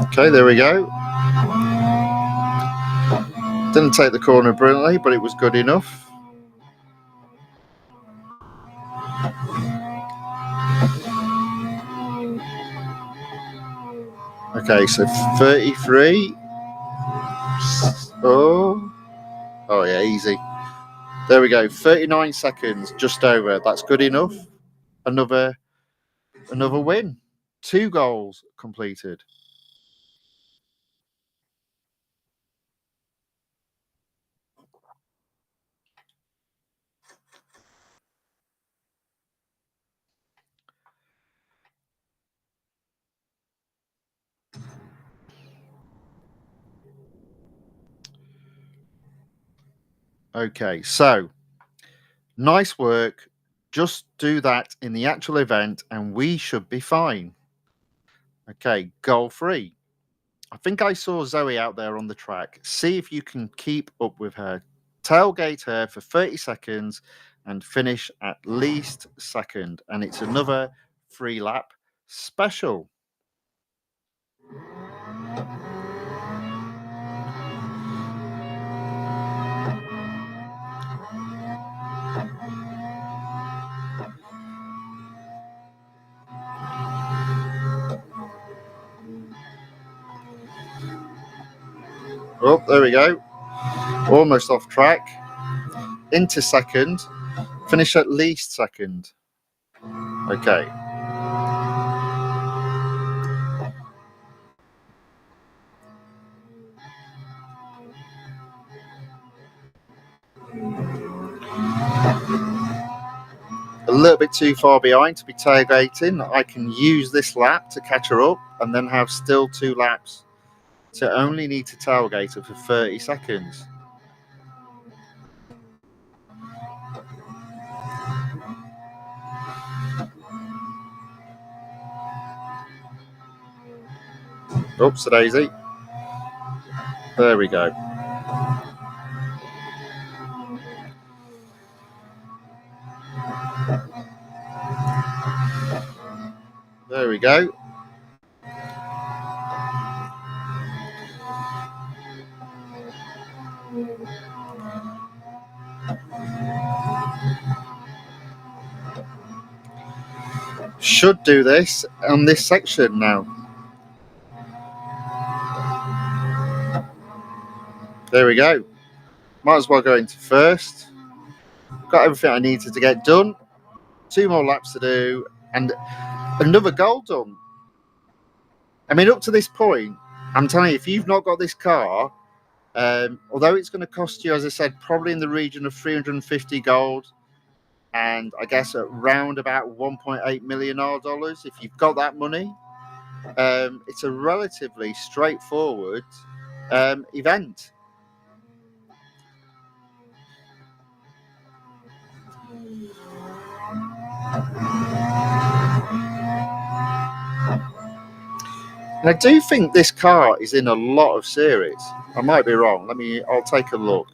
Okay, there we go. Didn't take the corner brilliantly, but it was good enough. Okay, so 33. Oh yeah, easy. There we go. 39 seconds, just over. That's good enough. Another win. 2 goals completed. Okay, so nice work. Just do that in the actual event and we should be fine. Okay, goal 3. I think I saw Zoe out there on the track. See if you can keep up with her. tailgate her for 30 seconds and finish at least second. And it's another free lap special. Oh, there we go. Almost off track. Into second. Finish at least second. Okay. A little bit too far behind to be tailgating. I can use this lap to catch her up and then have still 2 laps to only need to tailgate her for 30 seconds. Oops, daisy. There we go. There we go. Should do this on this section now. There we go. Might as well go into first. Got everything I needed to get done. 2 more laps to do and another goal done. I mean, up to this point, I'm telling you, if you've not got this car, although it's going to cost you, as I said, probably in the region of 350 gold, and I guess around about $1.8 million, if you've got that money, it's a relatively straightforward event. And I do think this car is in a lot of series. I might be wrong. I'll take a look.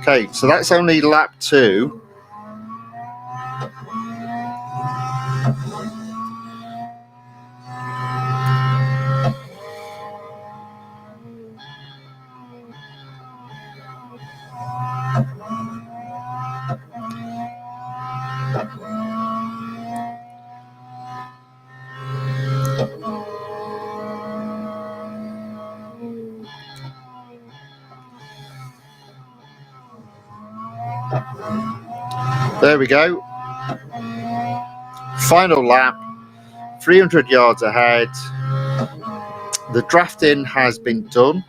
Okay, so that's only lap 2. There we go. Final lap, 300 yards ahead. The drafting has been done.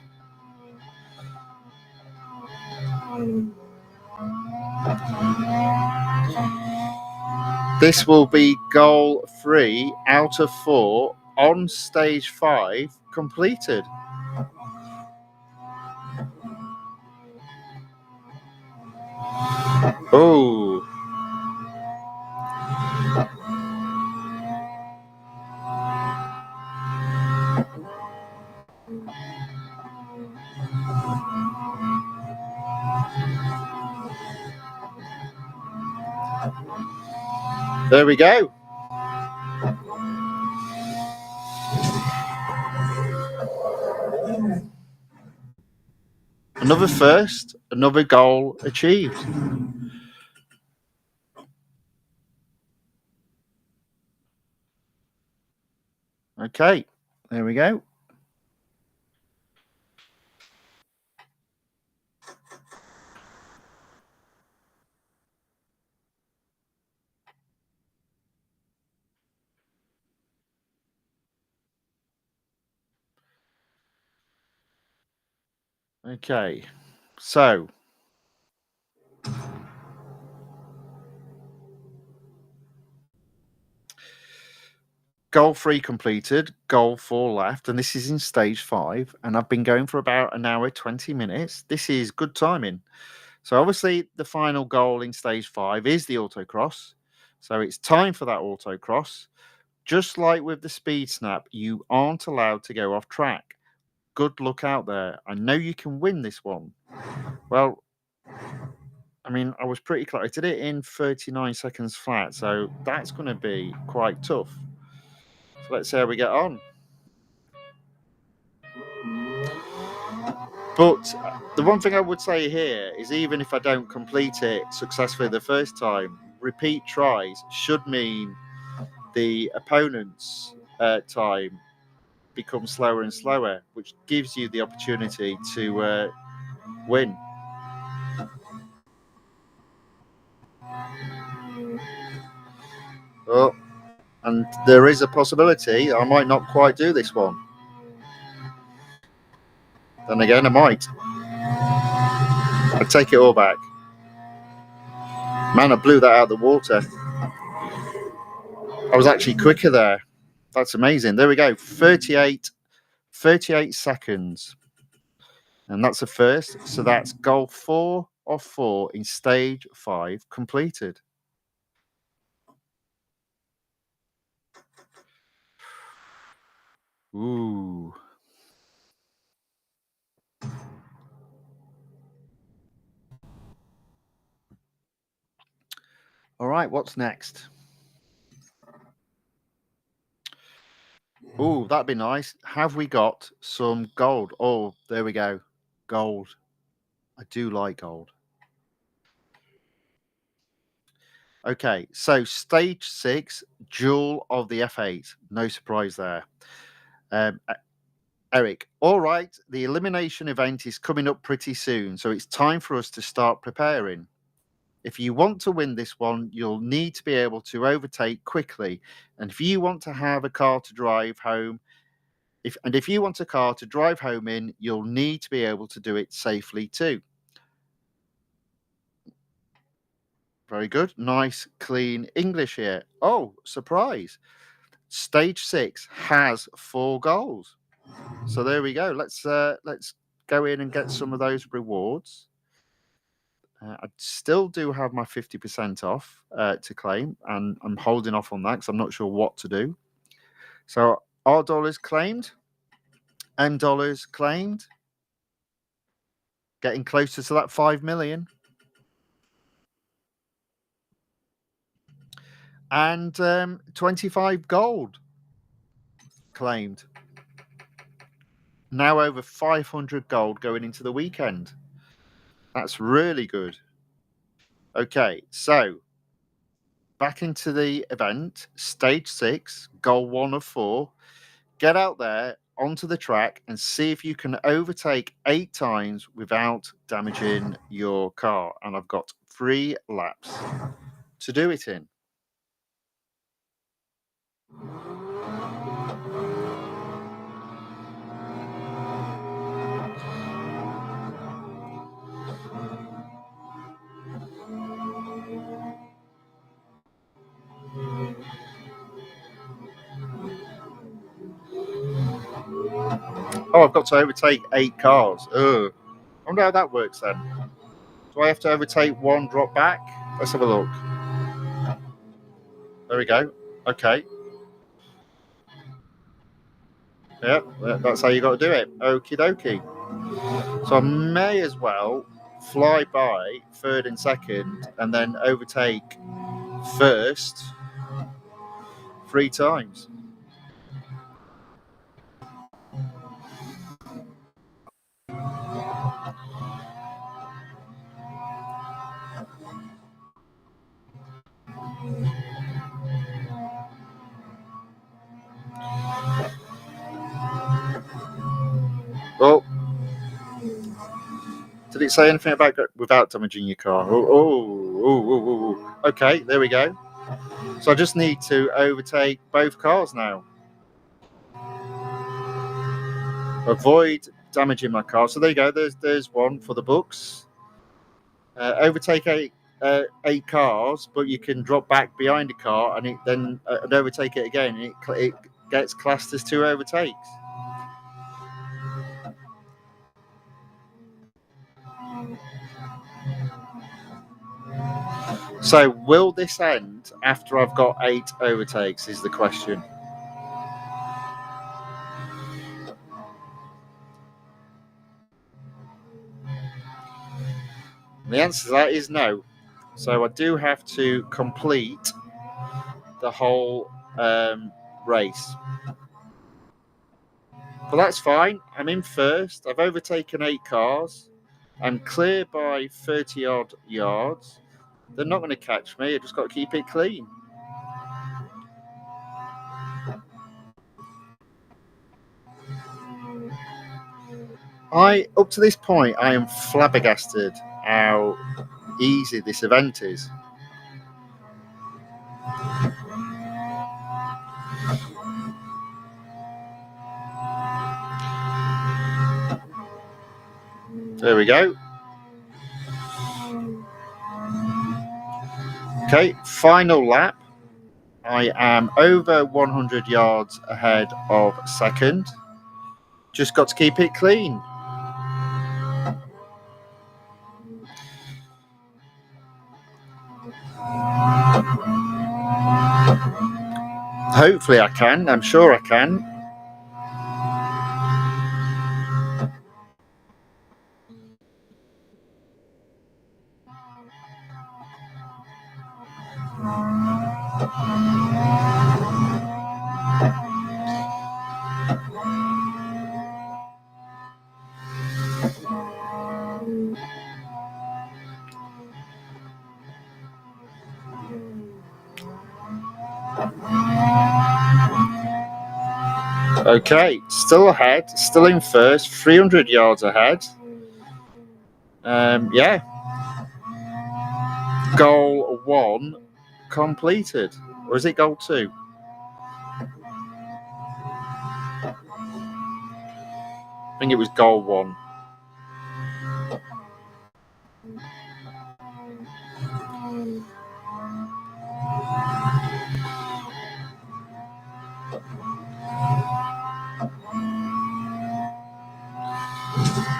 This will be goal 3 out of 4 on stage 5 completed. Oh. There we go. Another first, another goal achieved. Okay, there we go. Okay, so Goal 3 completed, goal 4 left, and this is in stage 5. And I've been going for about an hour, 20 minutes. This is good timing. So, obviously, the final goal in stage 5 is the autocross. So, it's time for that autocross. Just like with the speed snap, you aren't allowed to go off track. Good luck out there. I know you can win this one. Well, I mean, I was pretty close. I did it in 39 seconds flat, so that's going to be quite tough. So let's see how we get on. But the one thing I would say here is even if I don't complete it successfully the first time, repeat tries should mean the opponent's time becomes slower and slower, which gives you the opportunity to win. Oh, and there is a possibility I might not quite do this one. Then again, I might. I take it all back. Man, I blew that out of the water. I was actually quicker there. That's amazing. There we go. 38 seconds. And that's a first. So that's goal 4 of 4 in stage 5 completed. Ooh. All right, what's next? Ooh, that'd be nice. Have we got some gold? Oh, there we go. Gold. I do like gold. Okay, so stage 6, Jewel of the F8. No surprise there. Eric, all right, the elimination event is coming up pretty soon, so it's time for us to start preparing. If you want to win this one, you'll need to be able to overtake quickly. And if you want to have a car to drive home, if you want a car to drive home in, you'll need to be able to do it safely too. Very good. Nice, clean English here. Oh, surprise. Stage 6 has 4 goals. So there we go. Let's go in and get some of those rewards. I still do have my 50% off to claim, and I'm holding off on that because I'm not sure what to do. So R dollars claimed, M dollars claimed, getting closer to that 5 million. And 25 gold claimed. Now over 500 gold going into the weekend. That's really good. Okay, so back into the event, stage 6, goal 1 of 4. Get out there onto the track and see if you can overtake 8 times without damaging your car. And I've got 3 laps to do it in. Oh, I've got to overtake 8 cars. Ugh. I wonder how that works then. Do I have to overtake 1, drop back? Let's have a look. There we go. Okay. Yeah, that's how you got to do it. Okie dokie. So I may as well fly by 3rd and 2nd and then overtake 1st 3 times. Oh, did it say anything about without damaging your car? Oh. Okay, there we go. So I just need to overtake both cars now. Avoid damaging my car. So there you go. There's one for the books. Overtake 8 8 cars, but you can drop back behind a car and then overtake it again. And it gets classed as 2 overtakes. So will this end after I've got 8 overtakes is the question. The answer to that is no. So I do have to complete the whole race. But that's fine. I'm in first. I've overtaken 8 cars. I'm clear by 30 odd yards. They're not going to catch me. I just got to keep it clean. Up to this point, I am flabbergasted how easy this event is. There we go. Okay, final lap. I am over 100 yards ahead of second. Just got to keep it clean. Hopefully I can. I'm sure I can. Okay, still ahead, still in first, 300 yards ahead. Yeah. Goal 1 completed. Or is it goal 2? I think it was goal 1.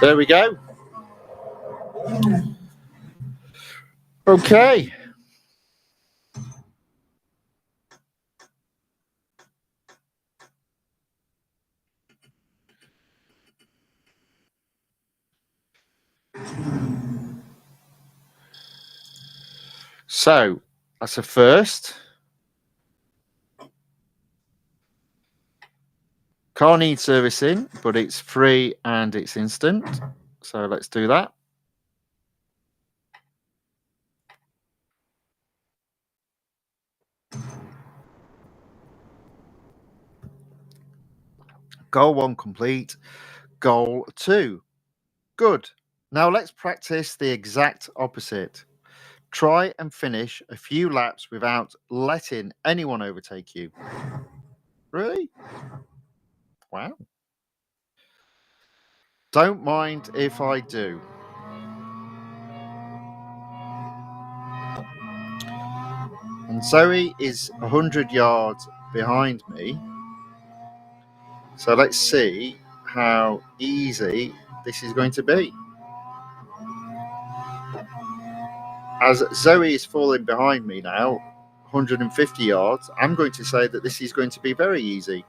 There we go. Okay. So, that's a first. Car needs servicing, but it's free and it's instant. So let's do that. Goal 1 complete. Goal 2. Good. Now let's practice the exact opposite. Try and finish a few laps without letting anyone overtake you. Really? Wow. Don't mind if I do. And Zoe is 100 yards behind me. So let's see how easy this is going to be. As Zoe is falling behind me now, 150 yards, I'm going to say that this is going to be very easy.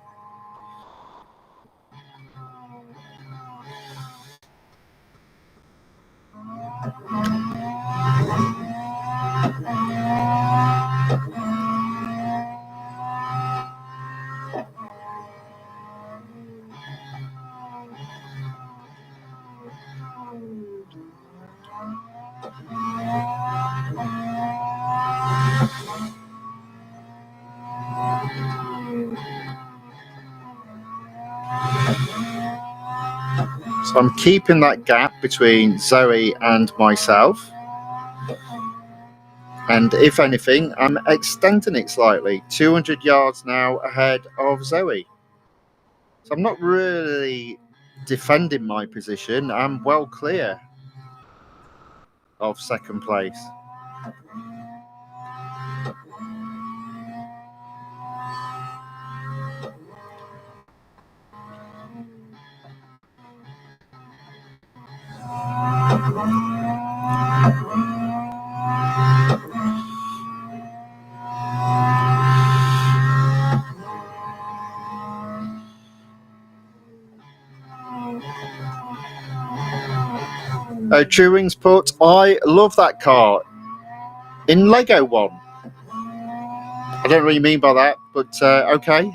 So I'm keeping that gap between Zoe and myself. And if anything, I'm extending it slightly. 200 yards now ahead of Zoe. So I'm not really defending my position. I'm well clear of second place. Chewing's put, I love that car. In Lego one. I don't really mean by that, but okay.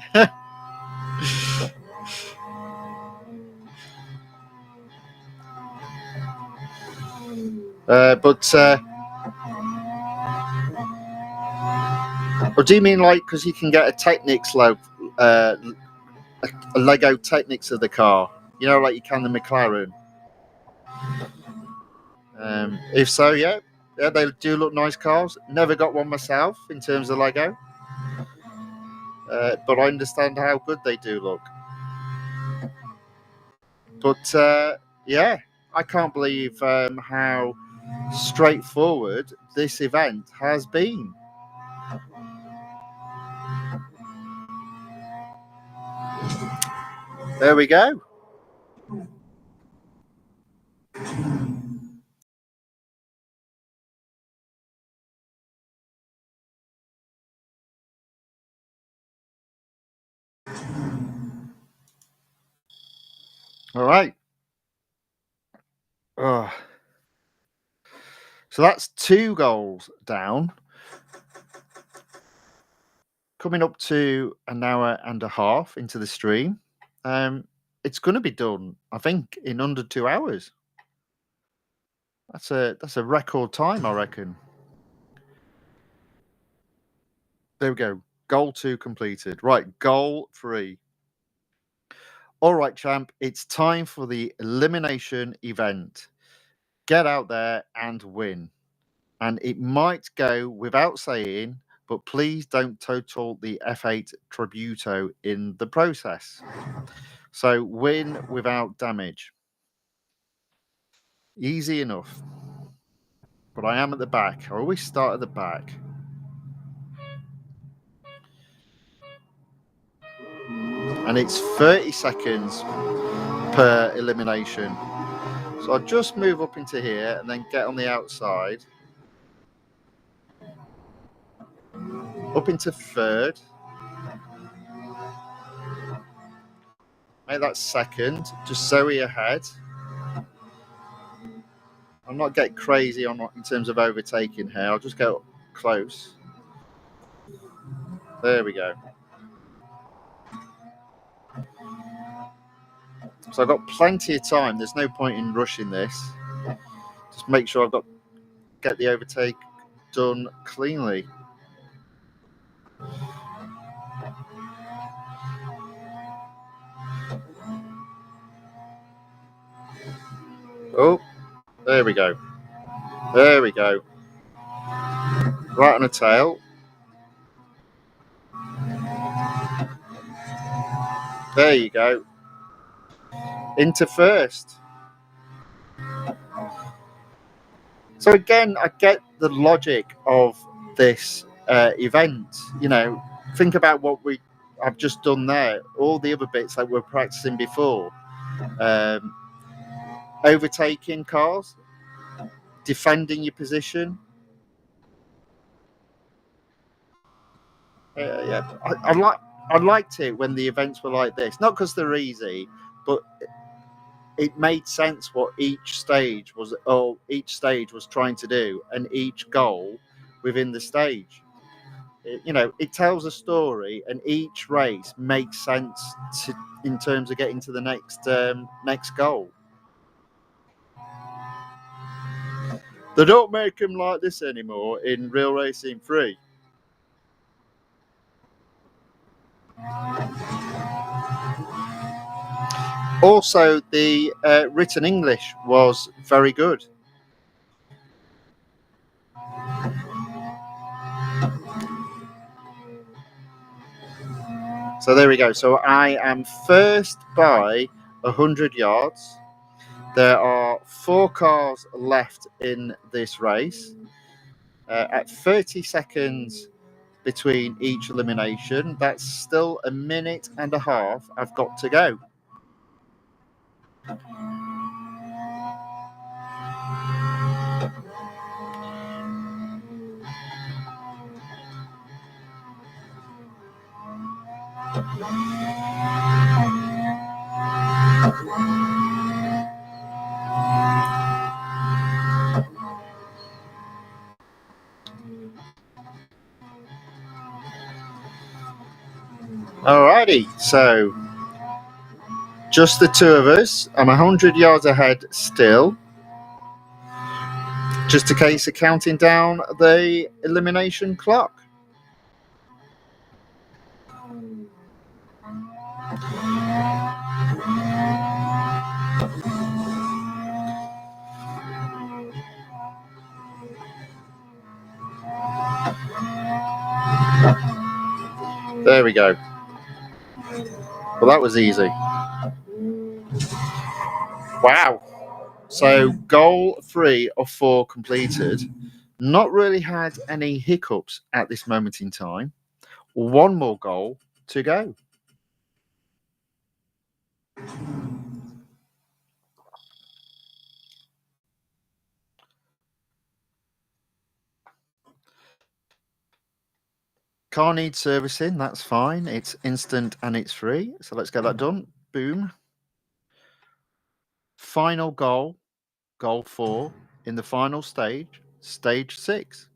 Or do you mean like because you can get a Technics a Lego Technics of the car? You know, like you can the McLaren. If so, yeah, they do look nice cars. Never got one myself in terms of Lego, but I understand how good they do look. But yeah, I can't believe how straightforward this event has been. There we go. All right. Oh. So that's 2 goals down. Coming up to an hour and a half into the stream. It's going to be done, I think, in under 2 hours. That's a record time, I reckon. There we go. Goal 2 completed. Right, goal 3. All right, champ, it's time for the elimination event. Get out there and win. And it might go without saying, but please don't total the F8 Tributo in the process. So win without damage. Easy enough. But I am at the back. I always start at the back. And it's 30 seconds per elimination. So I'll just move up into here and then get on the outside. Up into third. Make that second. Just Zoe ahead. I'm not getting crazy on in terms of overtaking here. I'll just go close. There we go. So I've got plenty of time. There's no point in rushing this. Just make sure get the overtake done cleanly. Oh, there we go. There we go. Right on the tail. There you go. Into first. So again, I get the logic of this event. You know, think about what I've just done there. All the other bits that we're practicing before. Overtaking cars, defending your position. Yeah, I liked it when the events were like this. Not because they're easy, but it made sense what each stage was trying to do, and each goal within the stage. It tells a story, and each race makes sense in terms of getting to the next goal. They don't make them like this anymore in Real Racing 3. Also, the written English was very good. So there we go. So I am first by 100 yards. There are 4 cars left in this race. at 30 seconds between each elimination. That's still a minute and a half I've got to go. Alrighty, so just the two of us. I'm 100 yards ahead still. Just a case of counting down the elimination clock. There we go. Well, that was easy. Wow. So goal 3 of 4 completed. Not really had any hiccups at this moment in time. One more goal to go. Car needs servicing. That's fine. It's instant and it's free. So let's get that done. Boom. Final goal, goal 4 in the final stage, stage 6.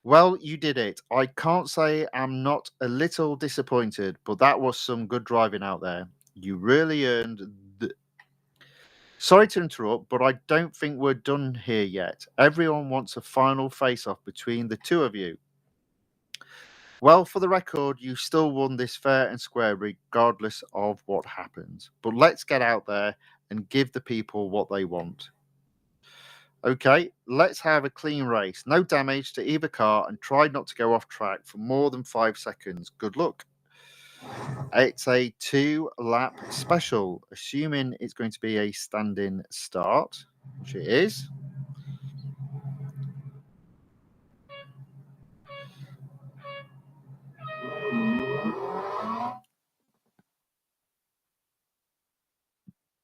Well, you did it. I can't say I'm not a little disappointed, but that was some good driving out there. You really earned the... Sorry to interrupt, but I don't think we're done here yet. Everyone wants a final face-off between the two of you. Well, for the record, you still won this fair and square regardless of what happens. But let's get out there and give the people what they want. Okay, let's have a clean race. No damage to either car and try not to go off track for more than 5 seconds. Good luck. It's a 2-lap special, assuming it's going to be a standing start, which it is.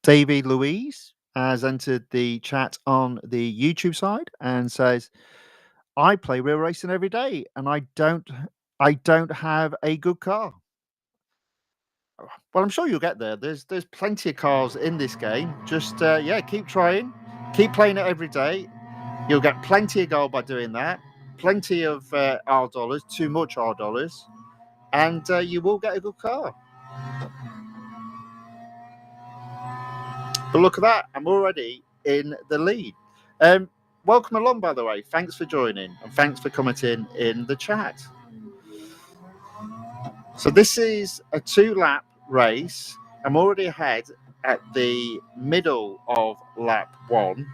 David Louise has entered the chat on the YouTube side and says, I play real racing every day and I don't have a good car. Well, I'm sure you'll get there. There's plenty of cars in this game. Just keep trying, keep playing it every day. You'll get plenty of gold by doing that. Plenty of R dollars, too much R dollars, and you will get a good car. But look at that, I'm already in the lead. Welcome along, by the way. Thanks for joining and thanks for commenting in the chat. So this is a 2-lap race. I'm already ahead at the middle of lap 1.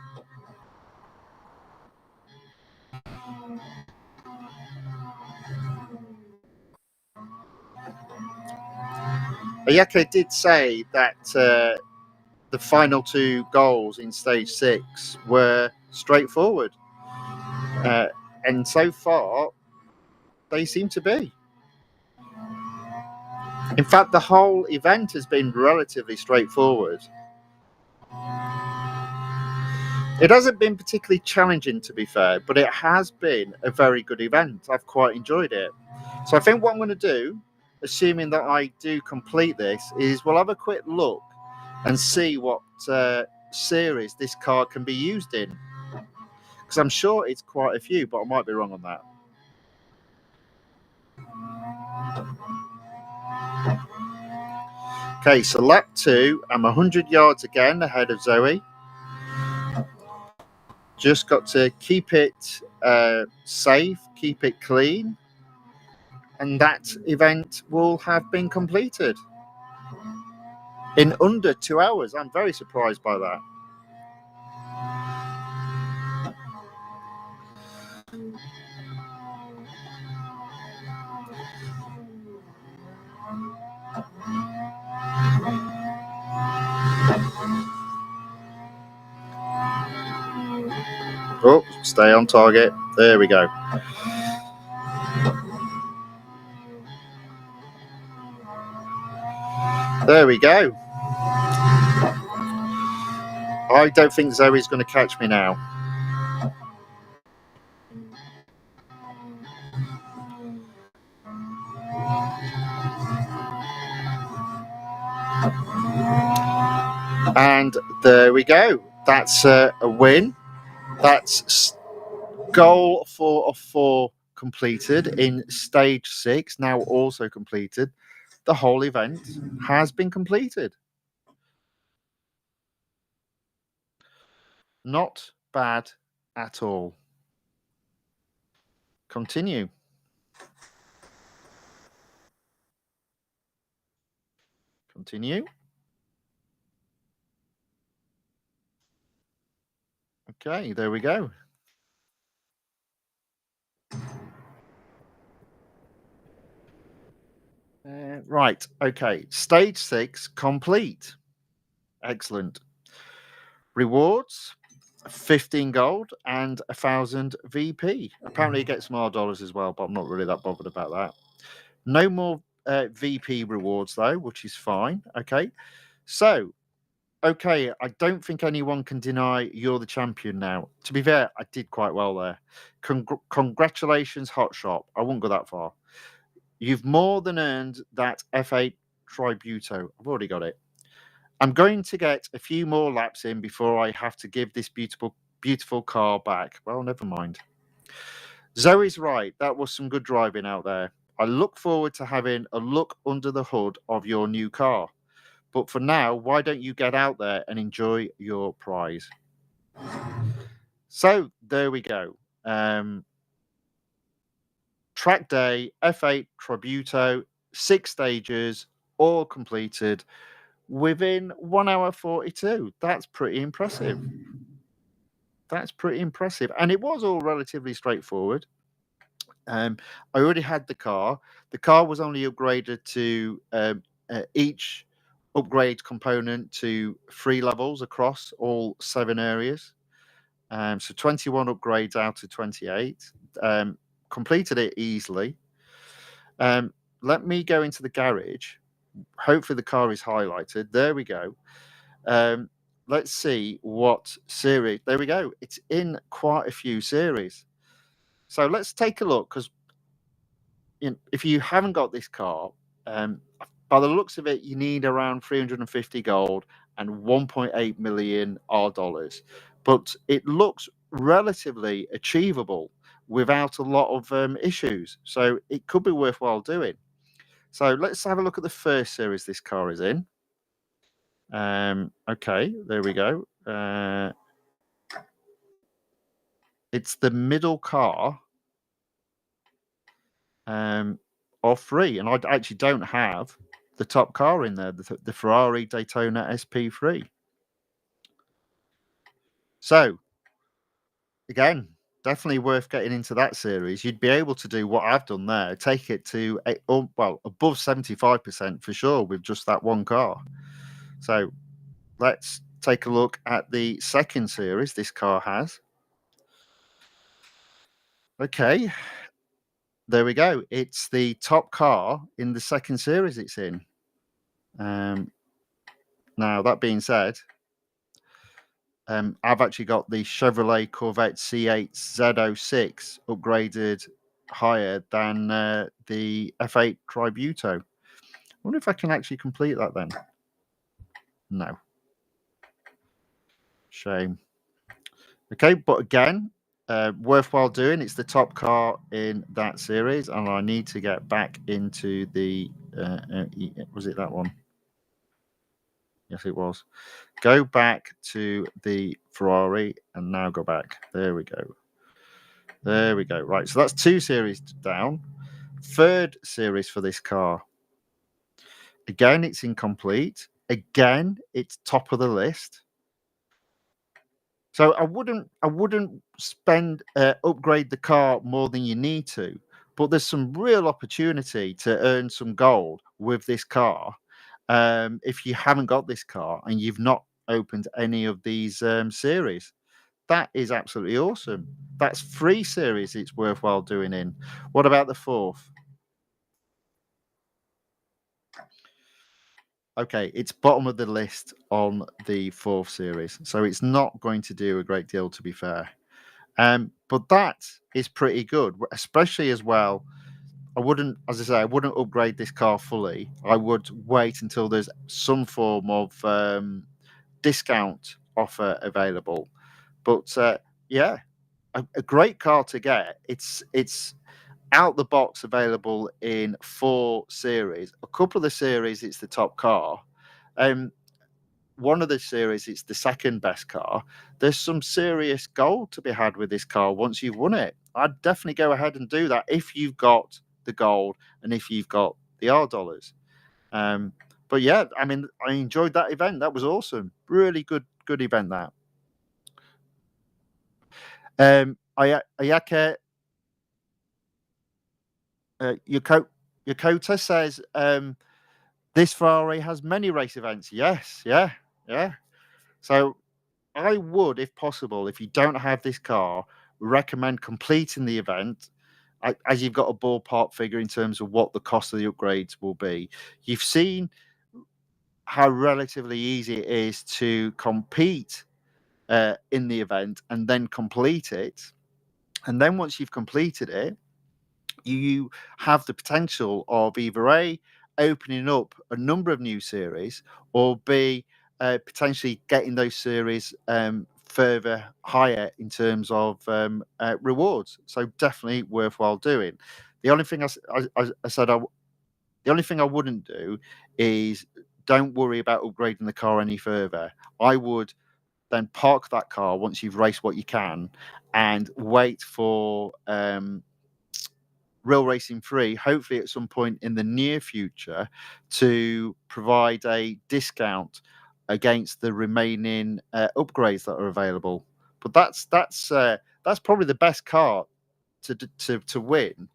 Ayaka did say that the final 2 goals in stage 6 were straightforward. And so far, they seem to be. In fact, the whole event has been relatively straightforward. It hasn't been particularly challenging, to be fair, but it has been a very good event. I've quite enjoyed it. So I think what I'm going to do, assuming that I do complete this, is we'll have a quick look and see what series this car can be used in. Because I'm sure it's quite a few, but I might be wrong on that. Okay, so lap 2, I'm 100 yards again ahead of Zoe. Just got to keep it safe, keep it clean, and that event will have been completed in under 2 hours. I'm very surprised by that. Oh, Stay on target. There we go. There we go. I don't think Zoe's going to catch me now. And there we go. That's a win. That's goal 4 of 4 completed in stage 6. Now also completed. The whole event has been completed. Not bad at all. Continue. Continue. Okay, there we go. Right, okay. Stage 6 complete. Excellent. Rewards 15 gold and 1,000 VP. Apparently, you get some R dollars as well, but I'm not really that bothered about that. No more VP rewards, though, which is fine. Okay. So, okay, I don't think anyone can deny you're the champion now. To be fair, I did quite well there. Congratulations, Hotshot. I won't go that far. You've more than earned that F8 Tributo. I've already got it. I'm going to get a few more laps in before I have to give this beautiful car back. Well, never mind. Zoe's right. That was some good driving out there. I look forward to having a look under the hood of your new car. But for now, why don't you get out there and enjoy your prize? So there we go. Track day, F8 Tributo, 6 stages, all completed within 1 hour 42. That's pretty impressive. That's pretty impressive. And it was all relatively straightforward. I already had the car. The car was only upgraded to each upgrade component to 3 levels across all 7 areas. So 21 upgrades out of 28. Completed it easily. Let me go into the garage. Hopefully the car is highlighted. There we go. Let's see what series. There we go. It's in quite a few series. So let's take a look, because if you haven't got this car, by the looks of it, you need around 350 gold and 1.8 million R dollars. But it looks relatively achievable without a lot of issues. So it could be worthwhile doing. So let's have a look at the first series this car is in. Okay, there we go. It's the middle car of 3, and I actually don't have the top car in there, the Ferrari Daytona SP3. So again, definitely worth getting into that series. You'd be able to do what I've done there, take it to above 75% for sure with just that one car. So let's take a look at the second series this car has. Okay, there we go. It's the top car in the second series it's in. Now, that being said, I've actually got the Chevrolet Corvette C8 Z06 upgraded higher than the F8 Tributo. I wonder if I can actually complete that then. No. Shame. Okay, but again, worthwhile doing. It's the top car in that series, and I need to get back into the. Was it that one? Yes, it was. Go back to the Ferrari and now go back. There we go. There we go. Right, so that's 2 series down. Third series for this car. Again, it's incomplete. Again, it's top of the list. So I wouldn't upgrade the car more than you need to, but there's some real opportunity to earn some gold with this car. If you haven't got this car and you've not opened any of these series, that is absolutely awesome. That's 3 series it's worthwhile doing in. What about the 4th? Okay, it's bottom of the list on the 4th series, so it's not going to do a great deal, to be fair. But that is pretty good, especially as well. I wouldn't, as I say, I wouldn't upgrade this car fully. I would wait until there's some form of discount offer available. But yeah, a great car to get. It's out the box available in 4 series. A couple of the series, it's the top car. Um, one of the series, it's the second best car. There's some serious gold to be had with this car once you've won it. I'd definitely go ahead and do that if you've got the gold and if you've got the R dollars. Um, but yeah, I mean, I enjoyed that event. That was awesome. Really good event. That Ayaka Yokota says this Ferrari has many race events. Yes, yeah, yeah. So I would, if possible, if you don't have this car, recommend completing the event as you've got a ballpark figure in terms of what the cost of the upgrades will be. You've seen how relatively easy it is to compete in the event and then complete it. And then once you've completed it, you have the potential of either A, opening up a number of new series, or B, potentially getting those series further higher in terms of rewards. So definitely worthwhile doing. The only thing I said the only thing I wouldn't do is don't worry about upgrading the car any further. I would then park that car once you've raced what you can and wait for Real Racing 3, hopefully at some point in the near future, to provide a discount against the remaining upgrades that are available. But that's probably the best car to win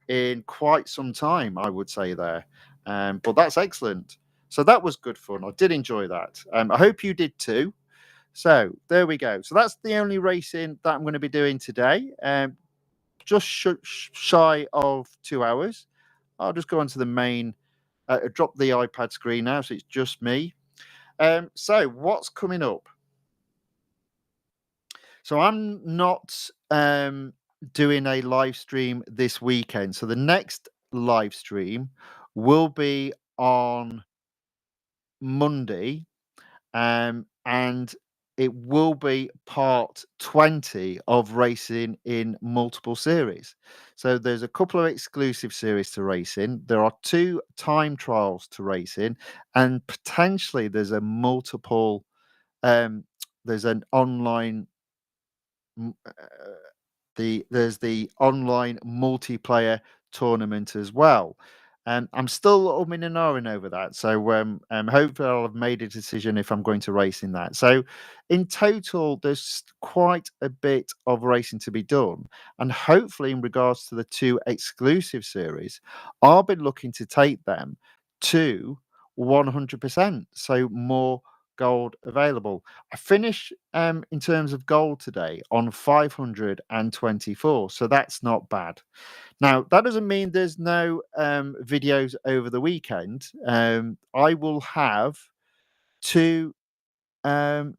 in quite some time, I would say there. But that's excellent. So that was good fun. I did enjoy that. I hope you did too. So there we go. So that's the only racing that I'm going to be doing today. Just shy of 2 hours. I'll just go onto the main, drop the iPad screen now, so it's just me. So what's coming up? So I'm not doing a live stream this weekend. So the next live stream will be on Monday, and it will be part 20 of racing in multiple series. So there's a couple of exclusive series to race in. There are 2 time trials to race in, and potentially there's a multiple. There's an online there's the online multiplayer tournament as well. And I'm still umming and ahhing over that. So hopefully I'll have made a decision if I'm going to race in that. So in total, there's quite a bit of racing to be done. And hopefully in regards to the 2 exclusive series, I'll be looking to take them to 100%. So more gold available. I finished in terms of gold today on 524, so that's not bad. Now that doesn't mean there's no videos over the weekend. I will have two. Um,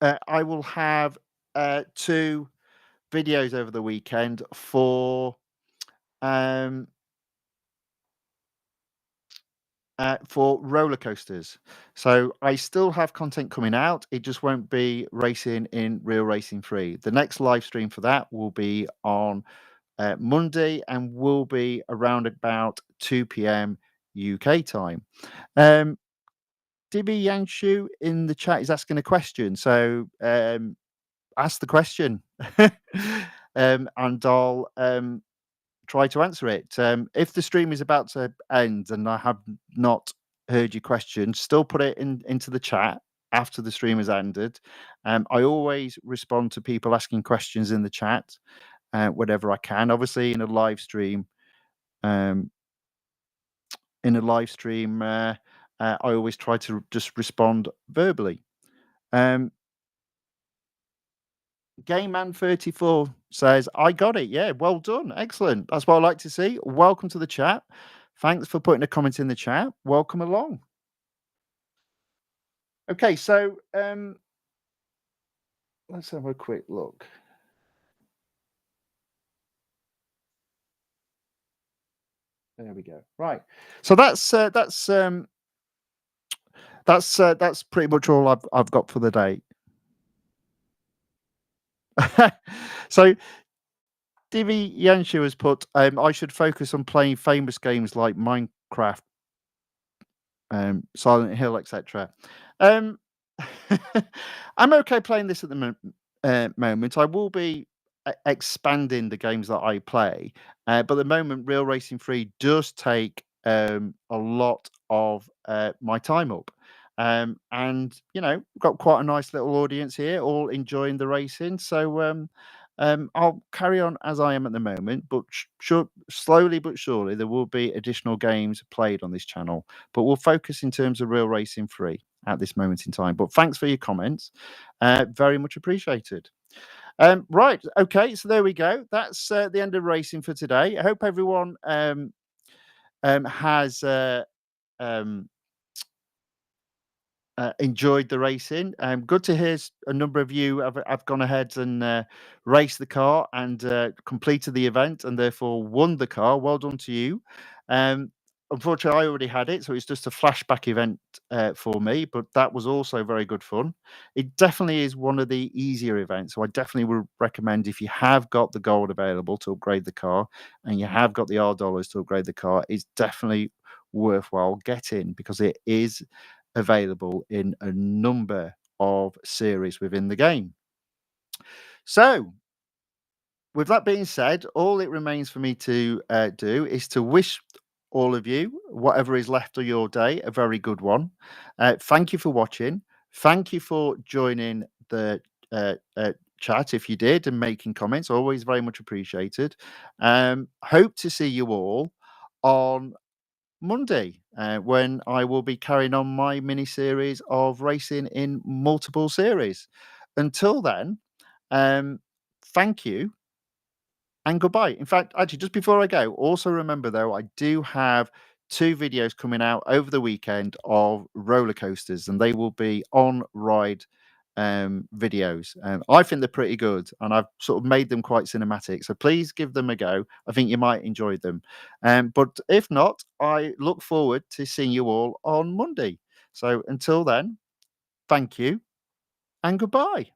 I will have 2 videos over the weekend um, for roller coasters. So I still have content coming out. It just won't be racing in Real Racing 3. The next live stream for that will be on Monday and will be around about 2 p.m. UK time. Dibi Yangshu in the chat is asking a question. So ask the question and I'll try to answer it. If the stream is about to end and I have not heard your question, still put it into the chat after the stream has ended. I always respond to people asking questions in the chat whenever I can. Obviously, in a live stream, um, in a live stream, I always try to just respond verbally. Um, Game Man 34 says, I got it. Yeah, well done. Excellent. That's what I like to see. Welcome to the chat. Thanks for putting a comment in the chat. Welcome along. Okay, so let's have a quick look. There we go. Right. So that's pretty much all I've got for the day. So Divi Yanshu has put, I should focus on playing famous games like Minecraft, Silent Hill, etc. Um, I'm okay playing this at the moment. I will be expanding the games that I play, but at the moment, Real Racing 3 does take a lot of my time up. And got quite a nice little audience here, all enjoying the racing. So I'll carry on as I am at the moment, but sure, slowly but surely there will be additional games played on this channel. But we'll focus in terms of Real Racing 3 at this moment in time. But thanks for your comments, very much appreciated. Right, okay, so there we go. That's the end of racing for today. I hope everyone has um, enjoyed the racing. Good to hear a number of you have gone ahead and raced the car and completed the event and therefore won the car. Well done to you. Um, Unfortunately, I already had it, so it's just a flashback event for me, but that was also very good fun. It definitely is one of the easier events, so I definitely would recommend if you have got the gold available to upgrade the car and you have got the R dollars to upgrade the car, it's definitely worthwhile getting because it is available in a number of series within the game. So, with that being said, all it remains for me to do is to wish all of you, whatever is left of your day, a very good one. Thank you for watching. Thank you for joining the chat if you did and making comments. Always very much appreciated. Hope to see you all on Monday, when I will be carrying on my mini series of racing in multiple series. Until then, thank you and goodbye. In fact, actually, just before I go, also remember though, I do have two videos coming out over the weekend of roller coasters, and they will be on ride videos. I think they're pretty good, and I've sort of made them quite cinematic. So please give them a go. I think you might enjoy them. But if not, I look forward to seeing you all on Monday. So until then, thank you and goodbye.